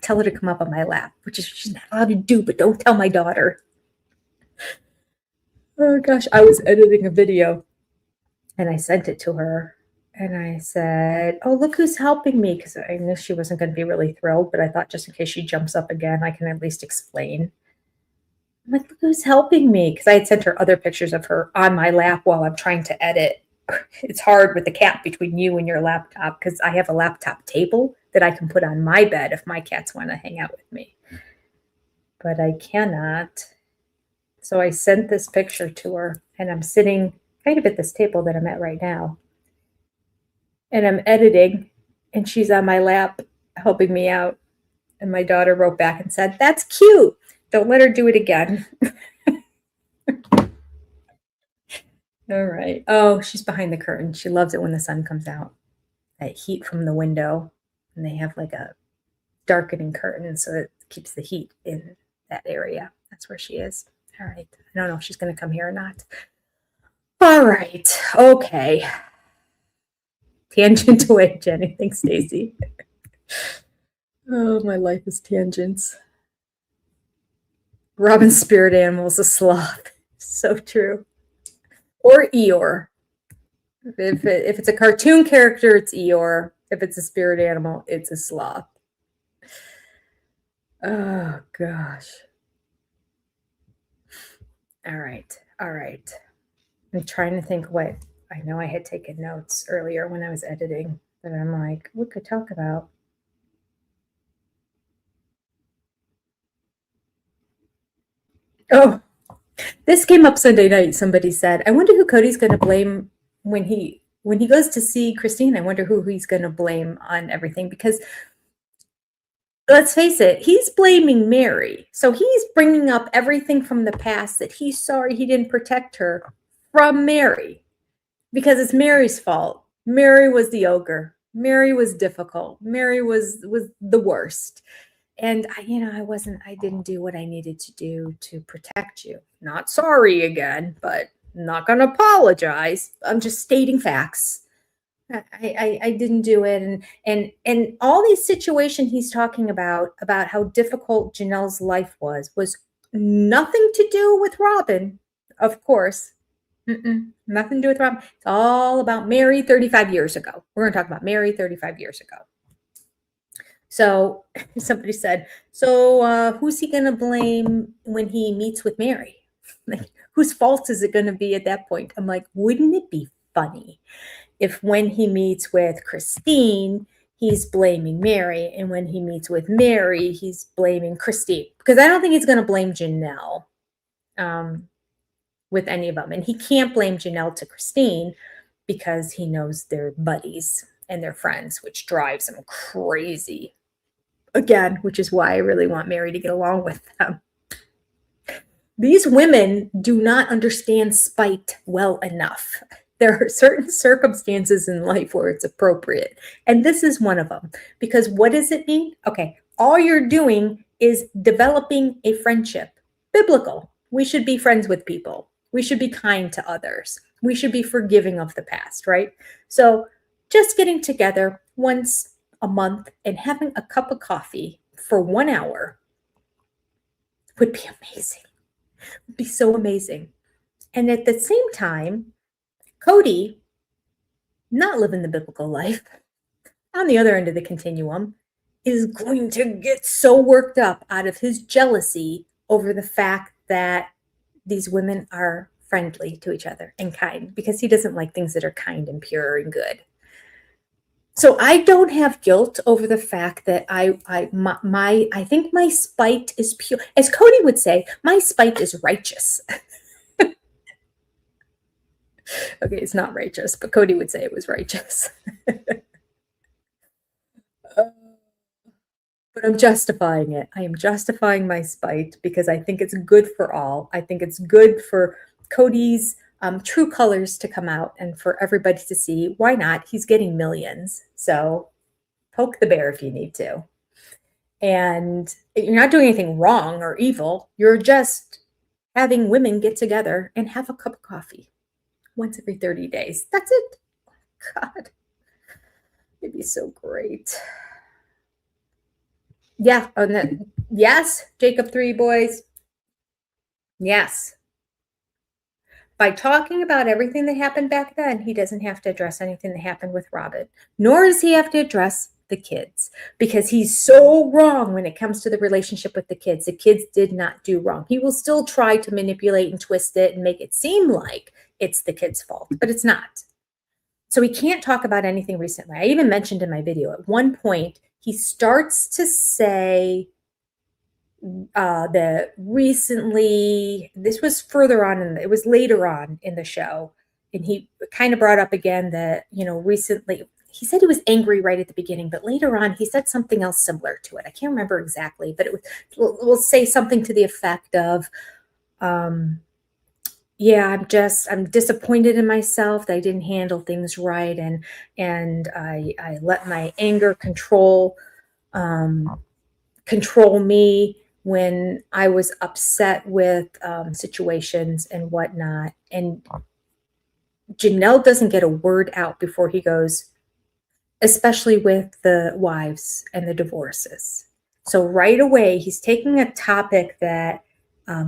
tell her to come up on my lap, which is she's not allowed to do, but don't tell my daughter. Oh gosh, I was editing a video and I sent it to her and I said, oh, look who's helping me, because I knew she wasn't going to be really thrilled, but I thought just in case she jumps up again, I can at least explain. I'm like, look who's helping me, because I had sent her other pictures of her on my lap while I'm trying to edit. It's hard with the cat between you and your laptop because I have a laptop table that I can put on my bed if my cats want to hang out with me. But I cannot. So I sent this picture to her and I'm sitting kind of at this table that I'm at right now. And I'm editing and she's on my lap helping me out. And my daughter wrote back and said, that's cute. Don't let her do it again. All right. Oh, she's behind the curtain. She loves it when the sun comes out. That heat from the window. And they have like a darkening curtain so it keeps the heat in that area. That's where she is. All right. I don't know if she's going to come here or not. All right. Okay. Tangent away, Jenny. Thanks, Stacy. Oh, my life is tangents. Robin's spirit animal is a sloth. So true. Or Eeyore. If it's a cartoon character, it's Eeyore. If it's a spirit animal, it's a sloth. Oh, gosh. All right. I'm trying to think what, I know I had taken notes earlier when I was editing, but I'm like, what could I talk about? Oh, this came up Sunday night. Somebody said, I wonder who Cody's going to blame when he goes to see Christine. I wonder who he's going to blame on everything, because let's face it, he's blaming Mary. So he's bringing up everything from the past that he's sorry he didn't protect her from Mary, because it's Mary's fault. Mary was the ogre. Mary was difficult. Mary was the worst. And I didn't do what I needed to do to protect you. Not sorry again, but not going to apologize. I'm just stating facts. I didn't do it. And all these situations he's talking about how difficult Janelle's life was nothing to do with Robin, of course. Nothing to do with Robin. It's all about Mary 35 years ago. We're going to talk about Mary 35 years ago. So somebody said, so who's he going to blame when he meets with Mary? Like, whose fault is it going to be at that point? I'm like, wouldn't it be funny if when he meets with Christine, he's blaming Mary, and when he meets with Mary, he's blaming Christine? Because I don't think he's going to blame Janelle with any of them. And he can't blame Janelle to Christine because he knows they're buddies and they're friends, which drives him crazy. Again, which is why I really want Mary to get along with them. These women do not understand spite well enough. There are certain circumstances in life where it's appropriate. And this is one of them. Because what does it mean? Okay, all you're doing is developing a friendship. Biblical. We should be friends with people. We should be kind to others. We should be forgiving of the past, right? So just getting together once a month and having a cup of coffee for 1 hour would be amazing. It would be so amazing. And at the same time, Cody, not living the biblical life, on the other end of the continuum, is going to get so worked up out of his jealousy over the fact that these women are friendly to each other and kind, because he doesn't like things that are kind and pure and good. So I don't have guilt over the fact that I think my spite is pure. As Cody would say, my spite is righteous. Okay, it's not righteous, but Cody would say it was righteous. But I'm justifying it. I am justifying my spite because I think it's good for all. I think it's good for Cody's true colors to come out and for everybody to see. Why not? He's getting millions. So poke the bear if you need to. And you're not doing anything wrong or evil. You're just having women get together and have a cup of coffee once every 30 days. That's it. God, it'd be so great. Yeah. Yes, Jacob 3 boys. Yes. By talking about everything that happened back then, he doesn't have to address anything that happened with Robin, nor does he have to address the kids because he's so wrong when it comes to the relationship with the kids. The kids did not do wrong. He will still try to manipulate and twist it and make it seem like it's the kids' fault, but it's not. So he can't talk about anything recently. I even mentioned in my video at one point, he starts to say the recently, this was further on, it was later on in the show. And he kind of brought up again that, recently, he said he was angry right at the beginning, but later on he said something else similar to it. I can't remember exactly, but we'll say something to the effect of, yeah, I'm disappointed in myself that I didn't handle things right. And I let my anger control me when I was upset with situations and whatnot. And Janelle doesn't get a word out before he goes, especially with the wives and the divorces. So right away, he's taking a topic that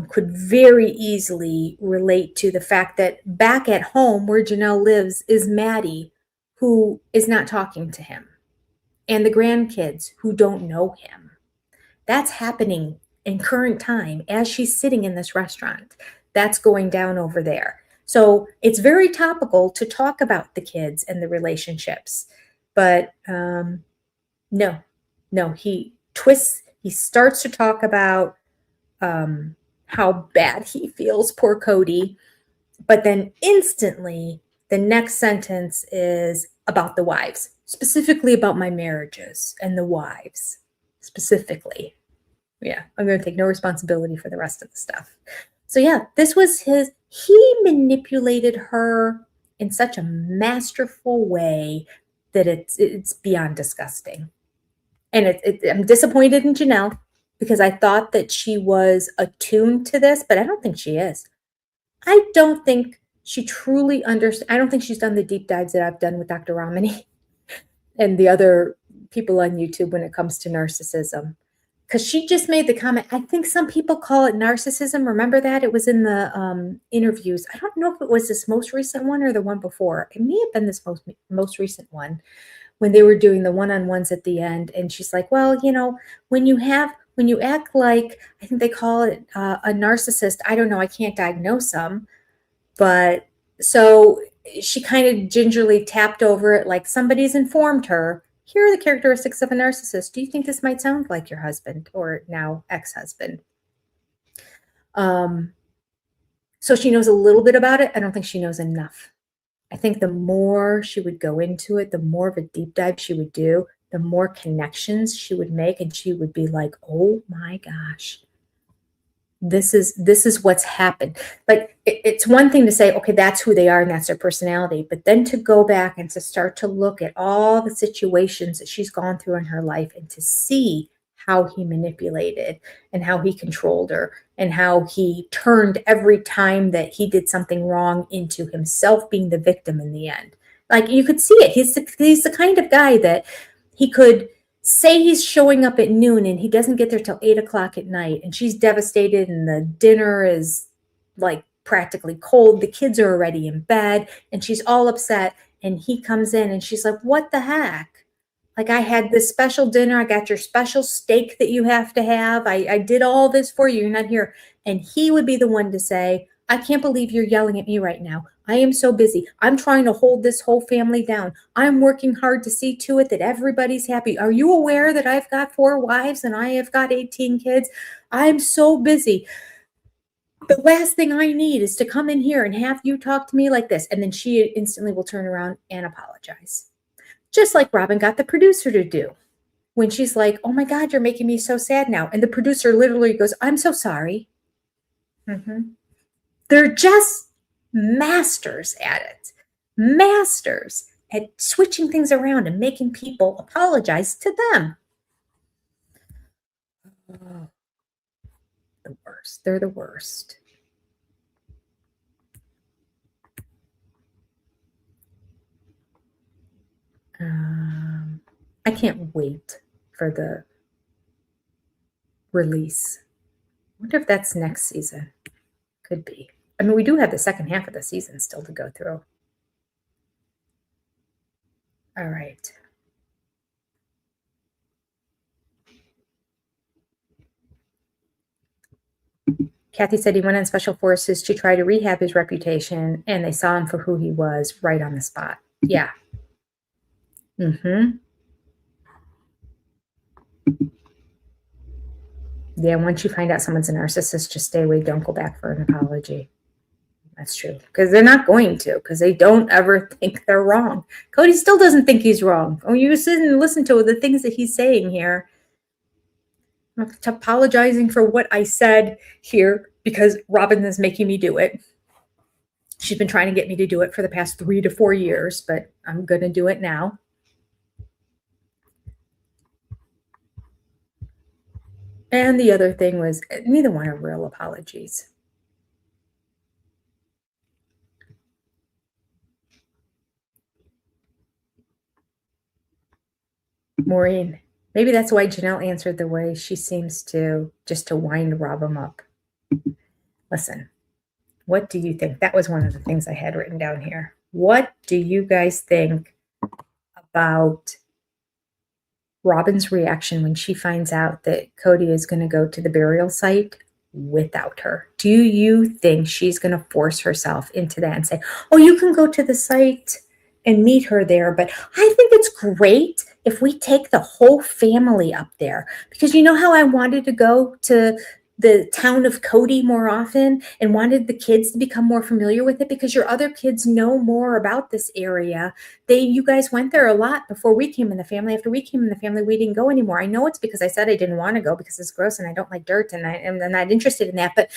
could very easily relate to the fact that back at home where Janelle lives is Maddie, who is not talking to him, and the grandkids who don't know him. That's happening in current time as she's sitting in this restaurant. That's going down over there. So it's very topical to talk about the kids and the relationships. But no, he twists, he starts to talk about how bad he feels, poor Cody. But then instantly, the next sentence is about the wives, specifically about my marriages and the wives, specifically. Yeah, I'm going to take no responsibility for the rest of the stuff. So yeah, this was he manipulated her in such a masterful way that it's beyond disgusting. And I'm disappointed in Janelle because I thought that she was attuned to this, but I don't think she is. I don't think she truly understands. I don't think she's done the deep dives that I've done with Dr. Romani and the other people on YouTube when it comes to narcissism. Because she just made the comment, I think some people call it narcissism. Remember that? It was in the interviews. I don't know if it was this most recent one or the one before. It may have been this most recent one when they were doing the one-on-ones at the end. And she's like, well, when you act like, I think they call it a narcissist. I don't know. I can't diagnose them. But so she kind of gingerly tapped over it like somebody's informed her. Here are the characteristics of a narcissist. Do you think this might sound like your husband or now ex-husband? So she knows a little bit about it. I don't think she knows enough. I think the more she would go into it, the more of a deep dive she would do, the more connections she would make. And she would be like, oh my gosh, this is what's happened. Like it's one thing to say, okay, that's who they are and that's their personality, but then to go back and to start to look at all the situations that she's gone through in her life and to see how he manipulated and how he controlled her and how he turned every time that he did something wrong into himself being the victim in the end. Like you could see it. He's the kind of guy that he could say he's showing up at noon and he doesn't get there till 8:00 at night and she's devastated and the dinner is like practically cold. The kids are already in bed and she's all upset. And he comes in and she's like, what the heck? Like I had this special dinner. I got your special steak that you have to have. I did all this for you. You're not here. And he would be the one to say, I can't believe you're yelling at me right now. I am so busy. I'm trying to hold this whole family down. I'm working hard to see to it that everybody's happy. Are you aware that I've got 4 wives and I have got 18 kids? I'm so busy. The last thing I need is to come in here and have you talk to me like this. And then she instantly will turn around and apologize. Just like Robin got the producer to do. when she's like, oh my God, you're making me so sad now. And the producer literally goes, I'm so sorry. They're just masters at it. Masters at switching things around and making people apologize to them. Oh, the worst. They're the worst. I can't wait for the release. I wonder if that's next season. Could be. I mean, we do have the second half of the season still to go through. All right. Kathy said he went on special forces to try to rehab his reputation, and they saw him for who he was right on the spot. Yeah. Yeah, once you find out someone's a narcissist, just stay away. Don't go back for an apology. That's true. Because they're not going to, because they don't ever think they're wrong. Cody still doesn't think he's wrong. When you sit and listen to the things that he's saying here, I'm apologizing for what I said here because Robin is making me do it. She's been trying to get me to do it for the past 3 to 4 years, but I'm going to do it now. And the other thing was, neither one are real apologies. Maureen, maybe that's why Janelle answered the way she seems to, just to wind Robin up. Listen, what do you think? That was one of the things I had written down here. What do you guys think about Robin's reaction when she finds out that Cody is going to go to the burial site without her? Do you think she's going to force herself into that and say, oh, you can go to the site and meet her there, but I think it's great if we take the whole family up there? Because you know how I wanted to go to the town of Cody more often and wanted the kids to become more familiar with it, because your other kids know more about this area. You guys went there a lot before we came in the family. After we came in the family, we didn't go anymore. I know it's because I said I didn't want to go because it's gross and I don't like dirt and I'm not interested in that. But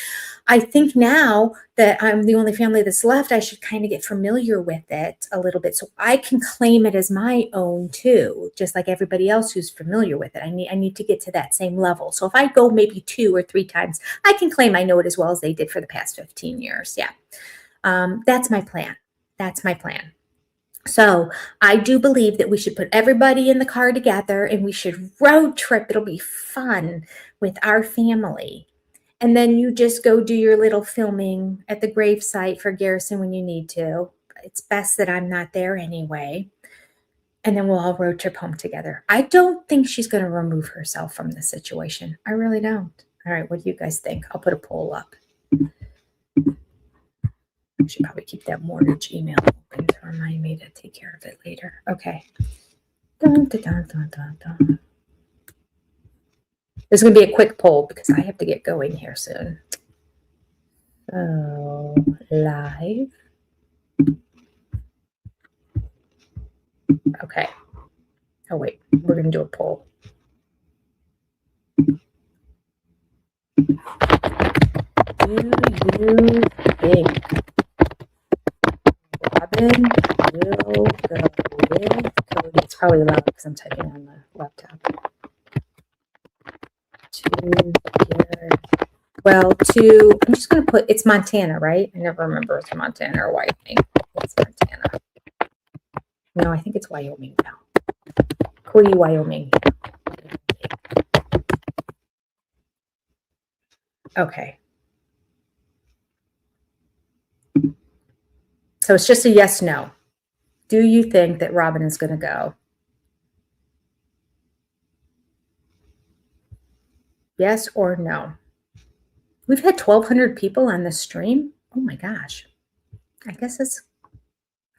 I think now that I'm the only family that's left, I should kind of get familiar with it a little bit so I can claim it as my own too, just like everybody else who's familiar with it. I need to get to that same level. So if I go maybe 2 or 3 times, I can claim I know it as well as they did for the past 15 years. Yeah. That's my plan. That's my plan. So I do believe that we should put everybody in the car together and we should road trip. It'll be fun with our family. And then you just go do your little filming at the gravesite for Garrison when you need to. It's best that I'm not there anyway. And then we'll all road trip home together. I don't think she's going to remove herself from this situation. I really don't. All right, what do you guys think? I'll put a poll up. I should probably keep that mortgage email open to remind me to take care of it later. Okay. Dun, dun, dun, dun, dun, dun. There's going to be a quick poll because I have to get going here soon. Oh, live. Okay. Oh, wait. We're going to do a poll. Do you think Robin will go with Cody? It's probably loud because I'm typing on the laptop. I'm just going to put, it's Montana, right? I never remember if it's Montana or Wyoming. It's Montana. No, I think it's Wyoming now. Cody, Wyoming. Okay. So it's just a yes, no. Do you think that Robin is going to go? Yes or no? We've had 1,200 people on this stream. Oh my gosh. I guess I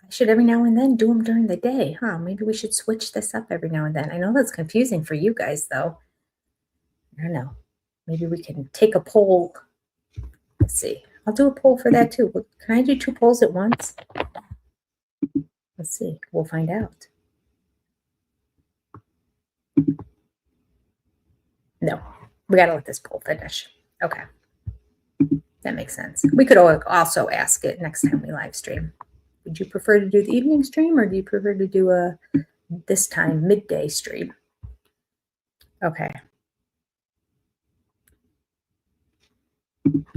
should every now and then do them during the day, huh? Maybe we should switch this up every now and then. I know that's confusing for you guys, though. I don't know. Maybe we can take a poll. Let's see. I'll do a poll for that too. Can I do 2 polls at once? Let's see. We'll find out. No, we got to let this poll finish. Okay. That makes sense. We could also ask it next time we live stream. Would you prefer to do the evening stream, or do you prefer to do a this time midday stream? Okay.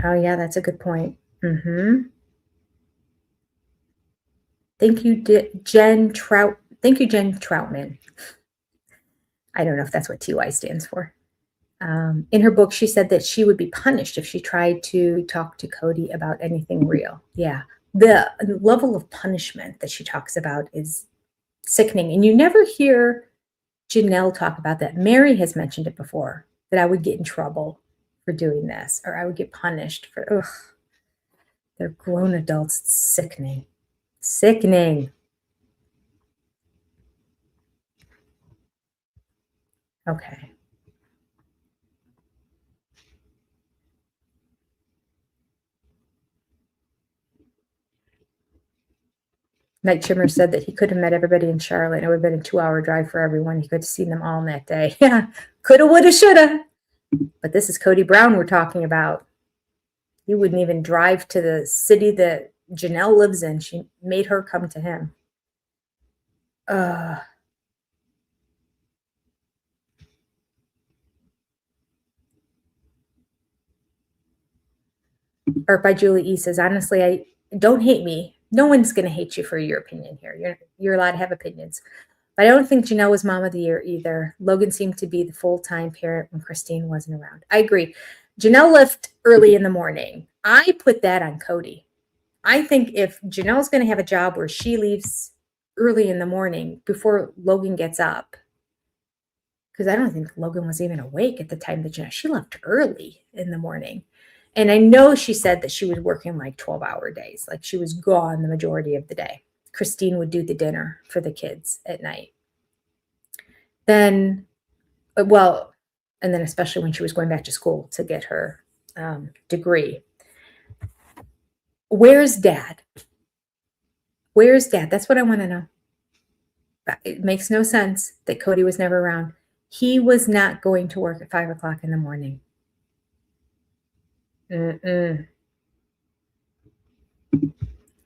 Oh yeah, that's a good point. Thank you, Jen Trout. Thank you, Jen Troutman. I don't know if that's what TY stands for. In her book, she said that she would be punished if she tried to talk to Cody about anything real. Yeah. The level of punishment that she talks about is sickening. And you never hear Janelle talk about that. Mary has mentioned it before, that I would get in trouble for doing this, or I would get punished for, they're grown adults. It's sickening. Sickening. Okay. Night Shimmer said that he could have met everybody in Charlotte. It would have been a 2-hour drive for everyone. He could have seen them all in that day. Yeah, coulda, woulda, shoulda. But this is Cody Brown we're talking about. He wouldn't even drive to the city that Janelle lives in. She made her come to him. Art by Julie E says, honestly, I don't hate me. No one's going to hate you for your opinion here. You're allowed to have opinions. But I don't think Janelle was mom of the year either. Logan seemed to be the full-time parent when Christine wasn't around. I agree. Janelle left early in the morning. I put that on Cody. I think if Janelle's going to have a job where she leaves early in the morning before Logan gets up, because I don't think Logan was even awake at the time that she left early in the morning. And I know she said that she was working like 12-hour days, like she was gone the majority of the day. Christine would do the dinner for the kids at night. Then, well, and then especially when she was going back to school to get her degree. Where's Dad? Where's Dad? That's what I want to know. It makes no sense that Cody was never around. He was not going to work at 5 o'clock in the morning.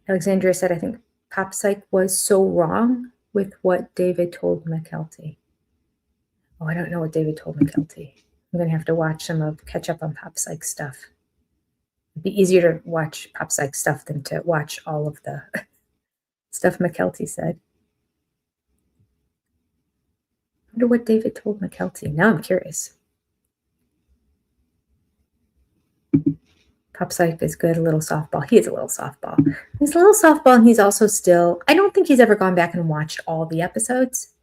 Alexandria said, I think Pop Psych was so wrong with what David told McKelty. Oh, I don't know what David told McKelty. I'm going to have to catch up on Pop Psych stuff. It'd be easier to watch Pop Psych stuff than to watch all of the stuff McKelty said. I wonder what David told McKelty. Now I'm curious. Pop Psych is good, a little softball. He is a little softball. He's a little softball, and he's also still, I don't think he's ever gone back and watched all the episodes.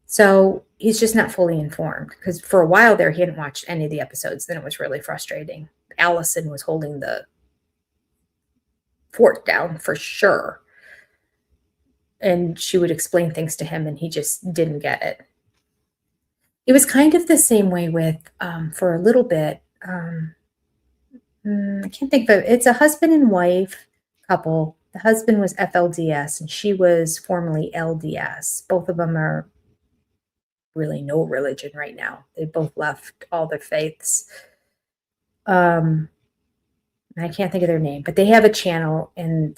So he's just not fully informed, because for a while there, he hadn't watched any of the episodes. Then it was really frustrating. Allison was holding the fort down for sure. And she would explain things to him, and he just didn't get it. It was kind of the same way with, for a little bit, I can't think of it. It's a husband and wife couple. The husband was FLDS and she was formerly LDS. Both of them are really no religion right now. They both left all their faiths. I can't think of their name, but they have a channel, and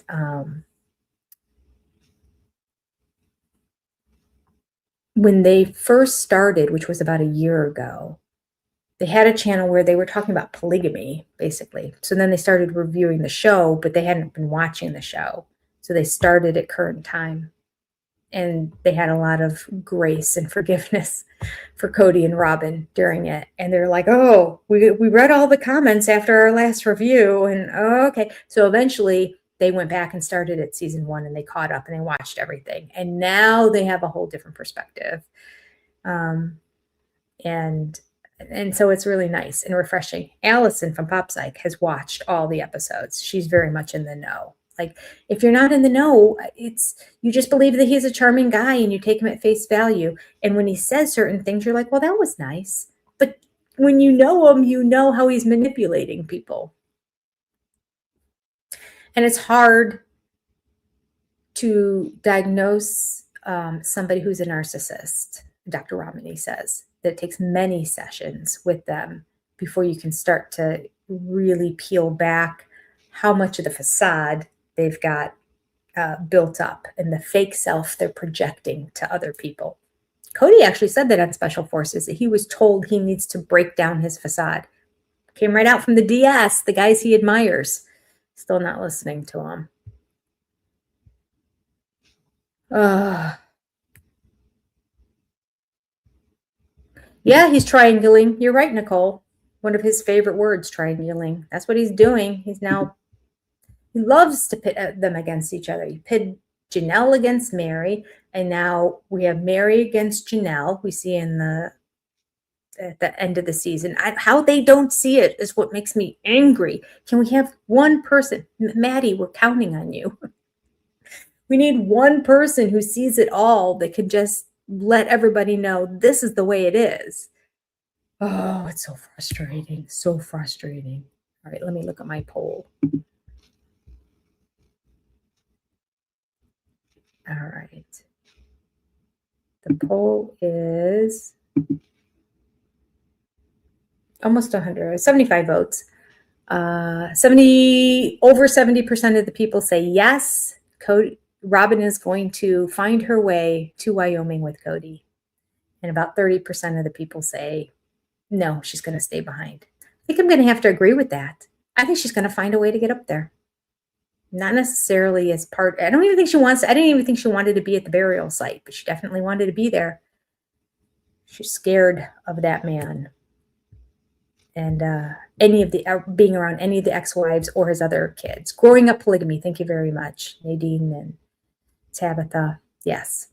when they first started, which was about a year ago, they had a channel where they were talking about polygamy, basically. So then they started reviewing the show, but they hadn't been watching the show. So they started at current time. And they had a lot of grace and forgiveness for Cody and Robin during it. And they're like, oh, we read all the comments after our last review. And okay. So eventually they went back and started at season 1, and they caught up and they watched everything. And now they have a whole different perspective. And so it's really nice and refreshing. Allison from Pop Psych has watched all the episodes. She's very much in the know. Like, if you're not in the know, you just believe that he's a charming guy and you take him at face value. And when he says certain things, you're like, well, that was nice. But when you know him, you know how he's manipulating people. And it's hard to diagnose somebody who's a narcissist, Dr. Ramani says. that it takes many sessions with them before you can start to really peel back how much of the facade they've got built up and the fake self they're projecting to other people. Cody actually said that on Special Forces, that he was told he needs to break down his facade. Came right out from the DS, the guys he admires. Still not listening to him. Yeah, he's triangling. You're right, Nicole. One of his favorite words, triangling. That's what he's doing. He loves to pit them against each other. He pitted Janelle against Mary, and now we have Mary against Janelle. We see at the end of the season. How they don't see it is what makes me angry. Can we have one person? Maddie, we're counting on you. We need one person who sees it all that can just let everybody know this is the way it is. Oh, it's so frustrating. So frustrating. All right, let me look at my poll. All right. The poll is almost 100, 75 votes. 70% of the people say yes, Robin is going to find her way to Wyoming with Cody. And about 30% of the people say no, she's going to stay behind. I think I'm going to have to agree with that. I think she's going to find a way to get up there. Not necessarily as part, I don't even think she wanted to be at the burial site, but she definitely wanted to be there. She's scared of that man. And being around any of the ex-wives or his other kids. Growing up polygamy, thank you very much, Nadine and Tabitha. Yes.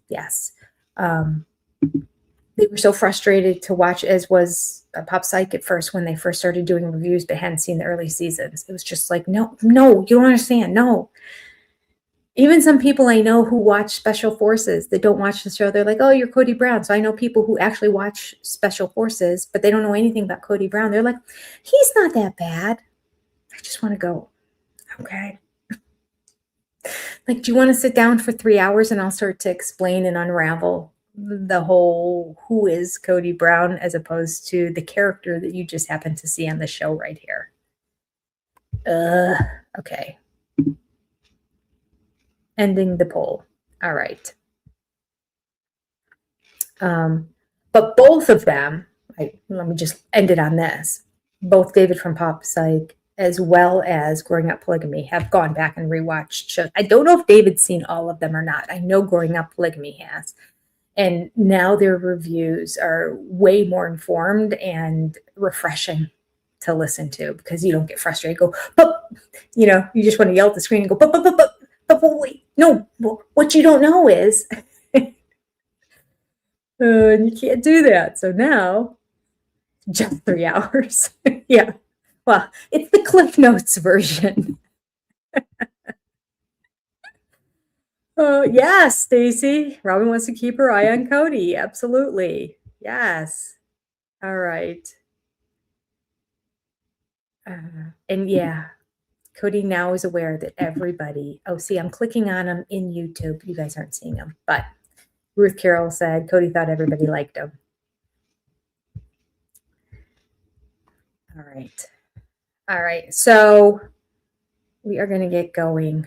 They were so frustrated to watch, as was Pop Psych at first when they first started doing reviews but hadn't seen the early seasons. It was just like, no, you don't understand. No. Even some people I know who watch Special Forces that don't watch the show, they're like, oh, you're Cody Brown. So I know people who actually watch Special Forces, but they don't know anything about Cody Brown. They're like, he's not that bad. I just want to go, okay. Like, do you want to sit down for 3 hours and I'll start to explain and unravel the whole who is Cody Brown as opposed to the character that you just happen to see on the show right here? Okay. Ending the poll. All right. But both of them, let me just end it on this. Both David from Pop Psych as well as Growing Up Polygamy have gone back and rewatched shows. I don't know if David's seen all of them or not. I know Growing Up Polygamy has. And now their reviews are way more informed and refreshing to listen to because you don't get frustrated. Go, but you just want to yell at the screen and go, but wait, no. What you don't know is, and you can't do that. So now, just 3 hours. Yeah. Well, it's the Cliff Notes version. Yes, Stacy. Robin wants to keep her eye on Cody. Absolutely. Yes. All right. And yeah, Cody now is aware that everybody. Oh, see, I'm clicking on him in YouTube. You guys aren't seeing him, but Ruth Carroll said Cody thought everybody liked him. All right. So we are going to get going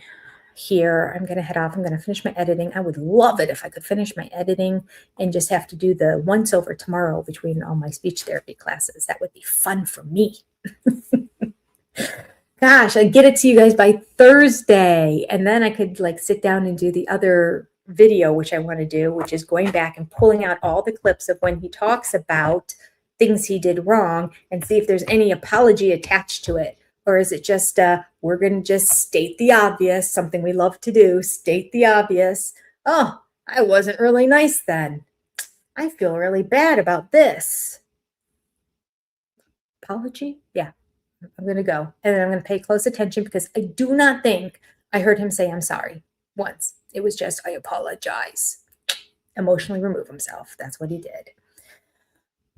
here. I'm going to head off. I'm going to finish my editing. I would love it if I could finish my editing and just have to do the once over tomorrow between all my speech therapy classes. That would be fun for me. Gosh, I'd get it to you guys by Thursday. And then I could sit down and do the other video, which I want to do, which is going back and pulling out all the clips of when he talks about things he did wrong and see if there's any apology attached to it. Or is it just, we're going to just state the obvious, something we love to do, state the obvious. Oh, I wasn't really nice then. I feel really bad about this. Apology? Yeah, I'm going to go. And then I'm going to pay close attention because I do not think I heard him say I'm sorry once. It was just, I apologize. Emotionally remove himself. That's what he did.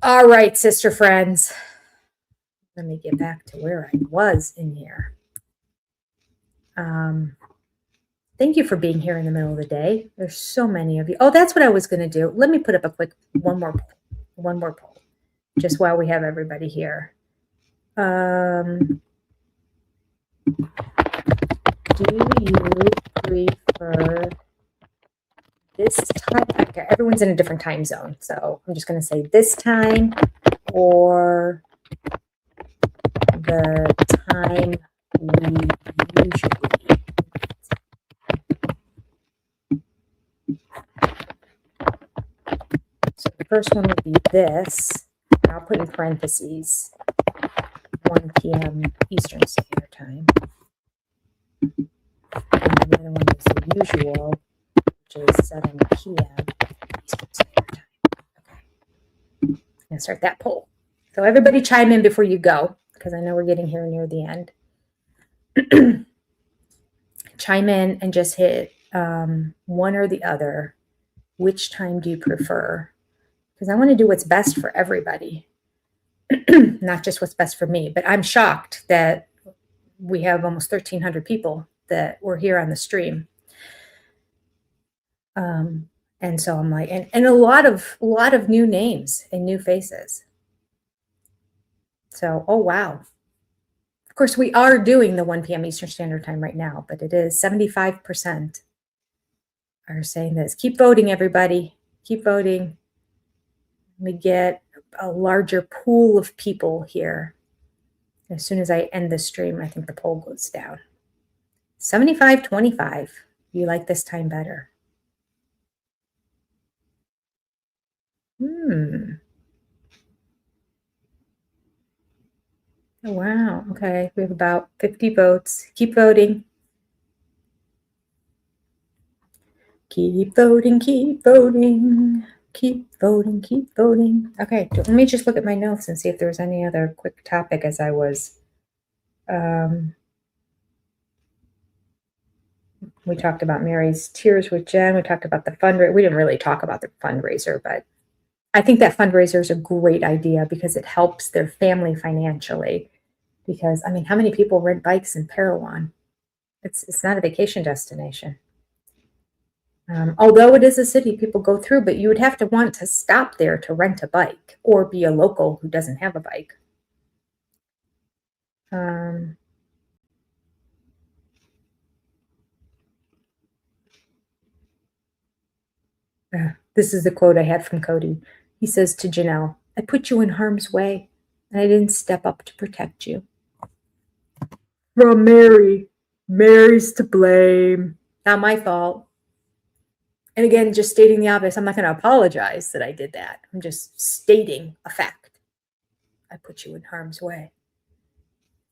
All right, sister friends. Let me get back to where I was in here. Thank you for being here in the middle of the day. There's so many of you. Oh, that's what I was going to do. Let me put up a quick one more One more poll, just while we have everybody here. Do you prefer this time? Okay, everyone's in a different time zone, so I'm just going to say this time or the time we usually. So the first one would be this. I'll put in parentheses 1 p.m. Eastern Standard Time. And the other one is the usual, which is 7 p.m. Eastern Standard Time. Okay. I'm going to start that poll. So everybody chime in before you go, because I know we're getting here near the end. Chime in and just hit one or the other. Which time do you prefer? Because I want to do what's best for everybody, not just what's best for me. But I'm shocked that we have almost 1,300 people that were here on the stream. And so I'm like, and a lot of new names and new faces. So, oh, wow. Of course, we are doing the 1 p.m. Eastern Standard Time right now, but it is 75% are saying this. Keep voting, everybody. Keep voting. We get a larger pool of people here. As soon as I end the stream, I think the poll goes down. 75-25. You like this time better. Oh, wow. Okay. We have about 50 votes. Keep voting. Keep voting, keep voting. Keep voting, keep voting. Okay, let me just look at my notes and see if there was any other quick topic as I was. We talked about Mary's tears with Jen. We talked about the fundraiser. We didn't really talk about the fundraiser, but I think that fundraiser is a great idea because it helps their family financially. Because, I mean, how many people rent bikes in Parowan? It's not a vacation destination. Although it is a city people go through, but you would have to want to stop there to rent a bike or be a local who doesn't have a bike. This is the quote I had from Cody. He says to Janelle, I put you in harm's way, and I didn't step up to protect you. From Mary. Mary's to blame. Not my fault. And again, just stating the obvious, I'm not going to apologize that I did that. I'm just stating a fact. I put you in harm's way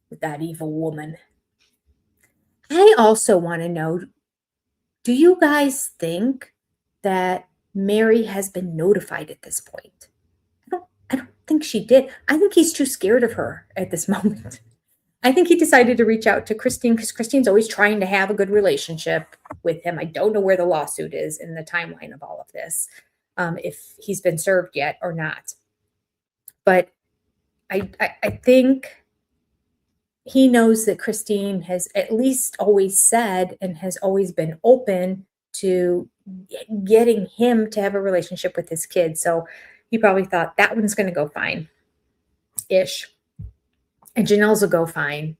with that evil woman. I also want to know, do you guys think that Mary has been notified at this point? I don't think she did. I think he's too scared of her at this moment. I think he decided to reach out to Christine because Christine's always trying to have a good relationship with him. I don't know where the lawsuit is in the timeline of all of this, if he's been served yet or not. But I think he knows that Christine has at least always said and has always been open to getting him to have a relationship with his kids. So he probably thought that one's going to go fine-ish. And Janelle's will go fine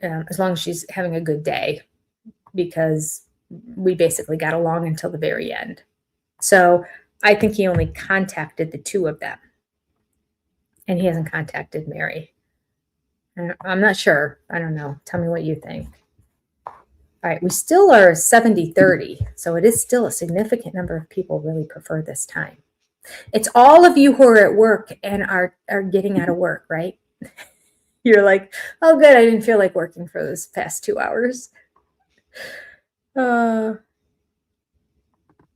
as long as she's having a good day, because we basically got along until the very end. So I think he only contacted the two of them, and he hasn't contacted Mary. I'm not sure. I don't know. Tell me what you think. All right, we still are 70-30, so it is still a significant number of people really prefer this time. It's all of you who are at work and are getting out of work, right? You're like, oh, good, I didn't feel like working for those past 2 hours.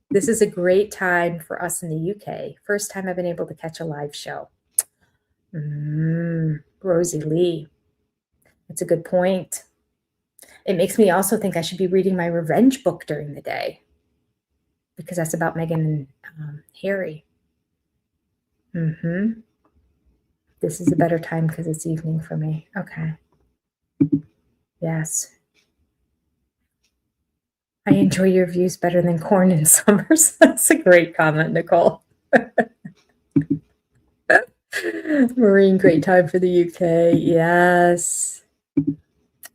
This is a great time for us in the UK. First time I've been able to catch a live show. Rosie Lee. That's a good point. It makes me also think I should be reading my revenge book during the day, because that's about Meghan and Harry. This is a better time because it's evening for me. Okay. Yes. I enjoy your views better than corn in summers. That's a great comment, Nicole. Maureen, great time for the UK. Yes.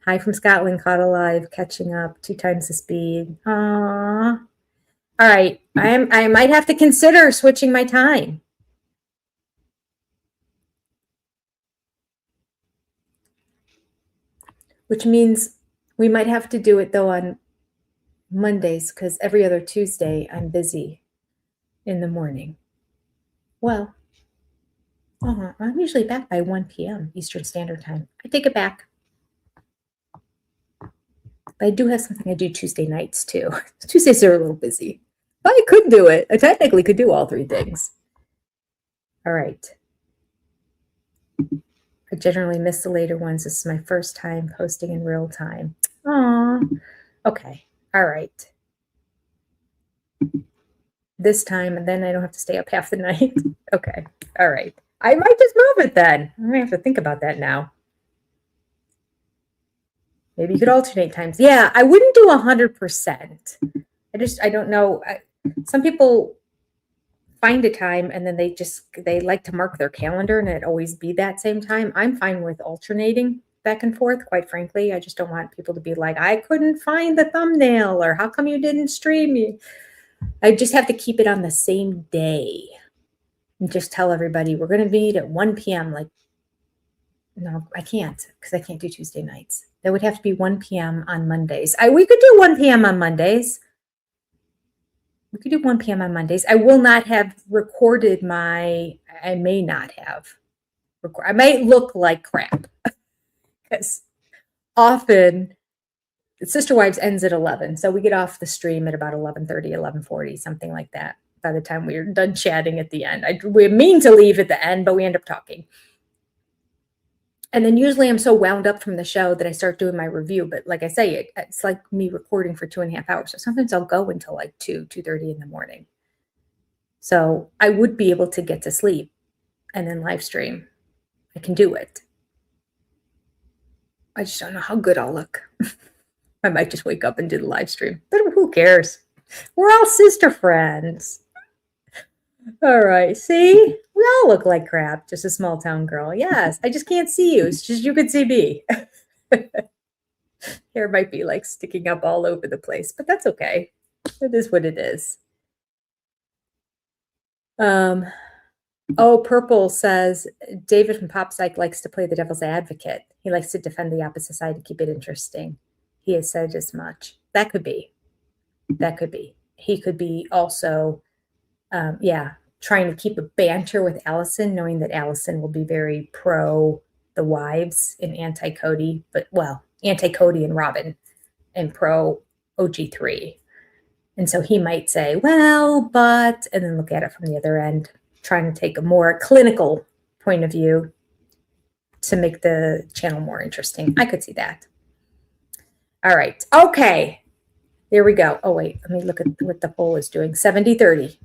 Hi from Scotland, caught alive, catching up, 2 times the speed. Aww. All right. I might have to consider switching my time. Which means we might have to do it though on Mondays, because every other Tuesday I'm busy in the morning. Well, I'm usually back by 1 p.m. Eastern Standard Time. I take it back. But I do have something I do Tuesday nights too. Tuesdays are a little busy. But I could do it. I technically could do all 3 things. All right. I generally miss the later ones. This is my first time posting in real time. Aw. Okay. All right. This time, and then I don't have to stay up half the night. Okay. All right. I might just move it then. I'm going to have to think about that now. Maybe you could alternate times. Yeah, I wouldn't do 100%. I don't know. Some people find a time and then they like to mark their calendar and it always be that same time. I'm fine with alternating back and forth, quite frankly. I just don't want people to be like, I couldn't find the thumbnail, or how come you didn't stream me? I just have to keep it on the same day and just tell everybody we're going to meet at 1 p.m. Like, no, I can't, because I can't do Tuesday nights. That would have to be 1 p.m. on Mondays. We could do 1 p.m. on Mondays. We could do 1 p.m. on Mondays. I will not have recorded I may not have. I might look like crap. Because often, Sister Wives ends at 11. So we get off the stream at about 11:30, 11:40, something like that. By the time we're done chatting at the end. We mean to leave at the end, but we end up talking. And then usually I'm so wound up from the show that I start doing my review. But like I say, it's like me recording for 2.5 hours. So sometimes I'll go until like 2:30 in the morning. So I would be able to get to sleep and then live stream. I can do it. I just don't know how good I'll look. I might just wake up and do the live stream. But who cares? We're all sister friends. All right. See? We all look like crap. Just a small town girl. Yes. I just can't see you. It's just you could see me. Hair might be like sticking up all over the place, but that's okay. It is what it is. Purple says David from Pop Psych likes to play the devil's advocate. He likes to defend the opposite side to keep it interesting. He has said as much. That could be. He could be also trying to keep a banter with Allison, knowing that Allison will be very pro the wives and anti-Cody, anti-Cody and Robin and pro OG3. And so he might say, and then look at it from the other end, trying to take a more clinical point of view to make the channel more interesting. I could see that. All right. Okay. There we go. Oh, wait. Let me look at what the poll is doing. 70-30.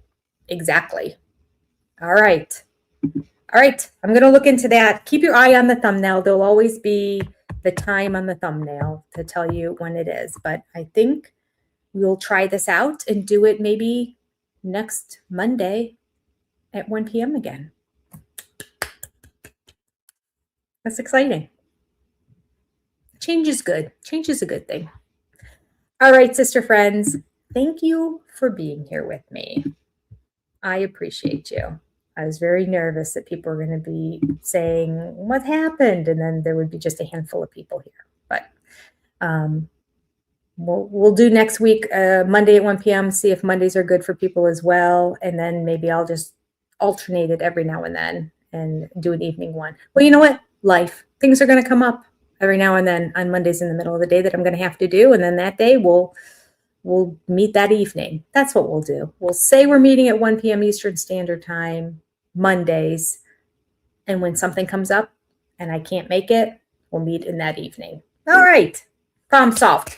Exactly. All right. I'm going to look into that. Keep your eye on the thumbnail. There'll always be the time on the thumbnail to tell you when it is. But I think we'll try this out and do it maybe next Monday at 1 p.m. again. That's exciting. Change is good. Change is a good thing. All right, sister friends. Thank you for being here with me. I appreciate you. I was very nervous that people were going to be saying, what happened? And then there would be just a handful of people here. But we'll do next week, Monday at 1 p.m., see if Mondays are good for people as well. And then maybe I'll just alternate it every now and then and do an evening one. Well, you know what? Life. Things are going to come up every now and then on Mondays in the middle of the day that I'm going to have to do. And then that day we'll meet that evening. That's what we'll do. We'll say we're meeting at 1 p.m. Eastern Standard Time, Mondays. And when something comes up and I can't make it, we'll meet in that evening. All right. Problem solved.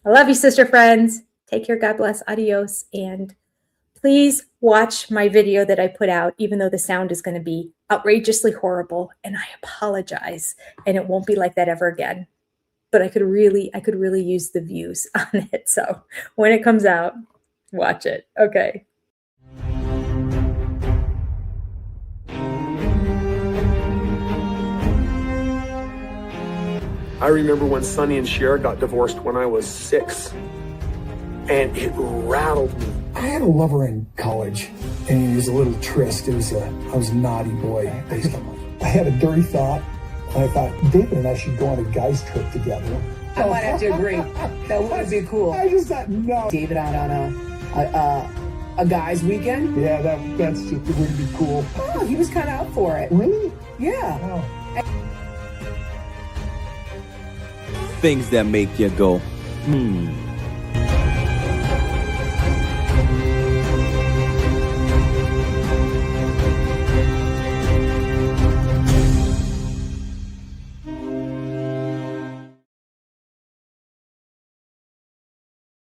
I love you, sister friends. Take care. God bless. Adios. And please watch my video that I put out, even though the sound is going to be outrageously horrible. And I apologize. And it won't be like that ever again. But I could really use the views on it. So when it comes out, watch it. Okay. I remember when Sonny and Cher got divorced when I was 6, and it rattled me. I had a lover in college, and it was a little tryst. I was a naughty boy. I had a dirty thought, and I thought, David and I should go on a guy's trip together. I might have to agree. That would be cool. I just thought, no. David out on a guy's weekend? Yeah, that's just, it would be cool. Oh, he was kind of up for it. Really? Yeah. Oh. Things that make you go,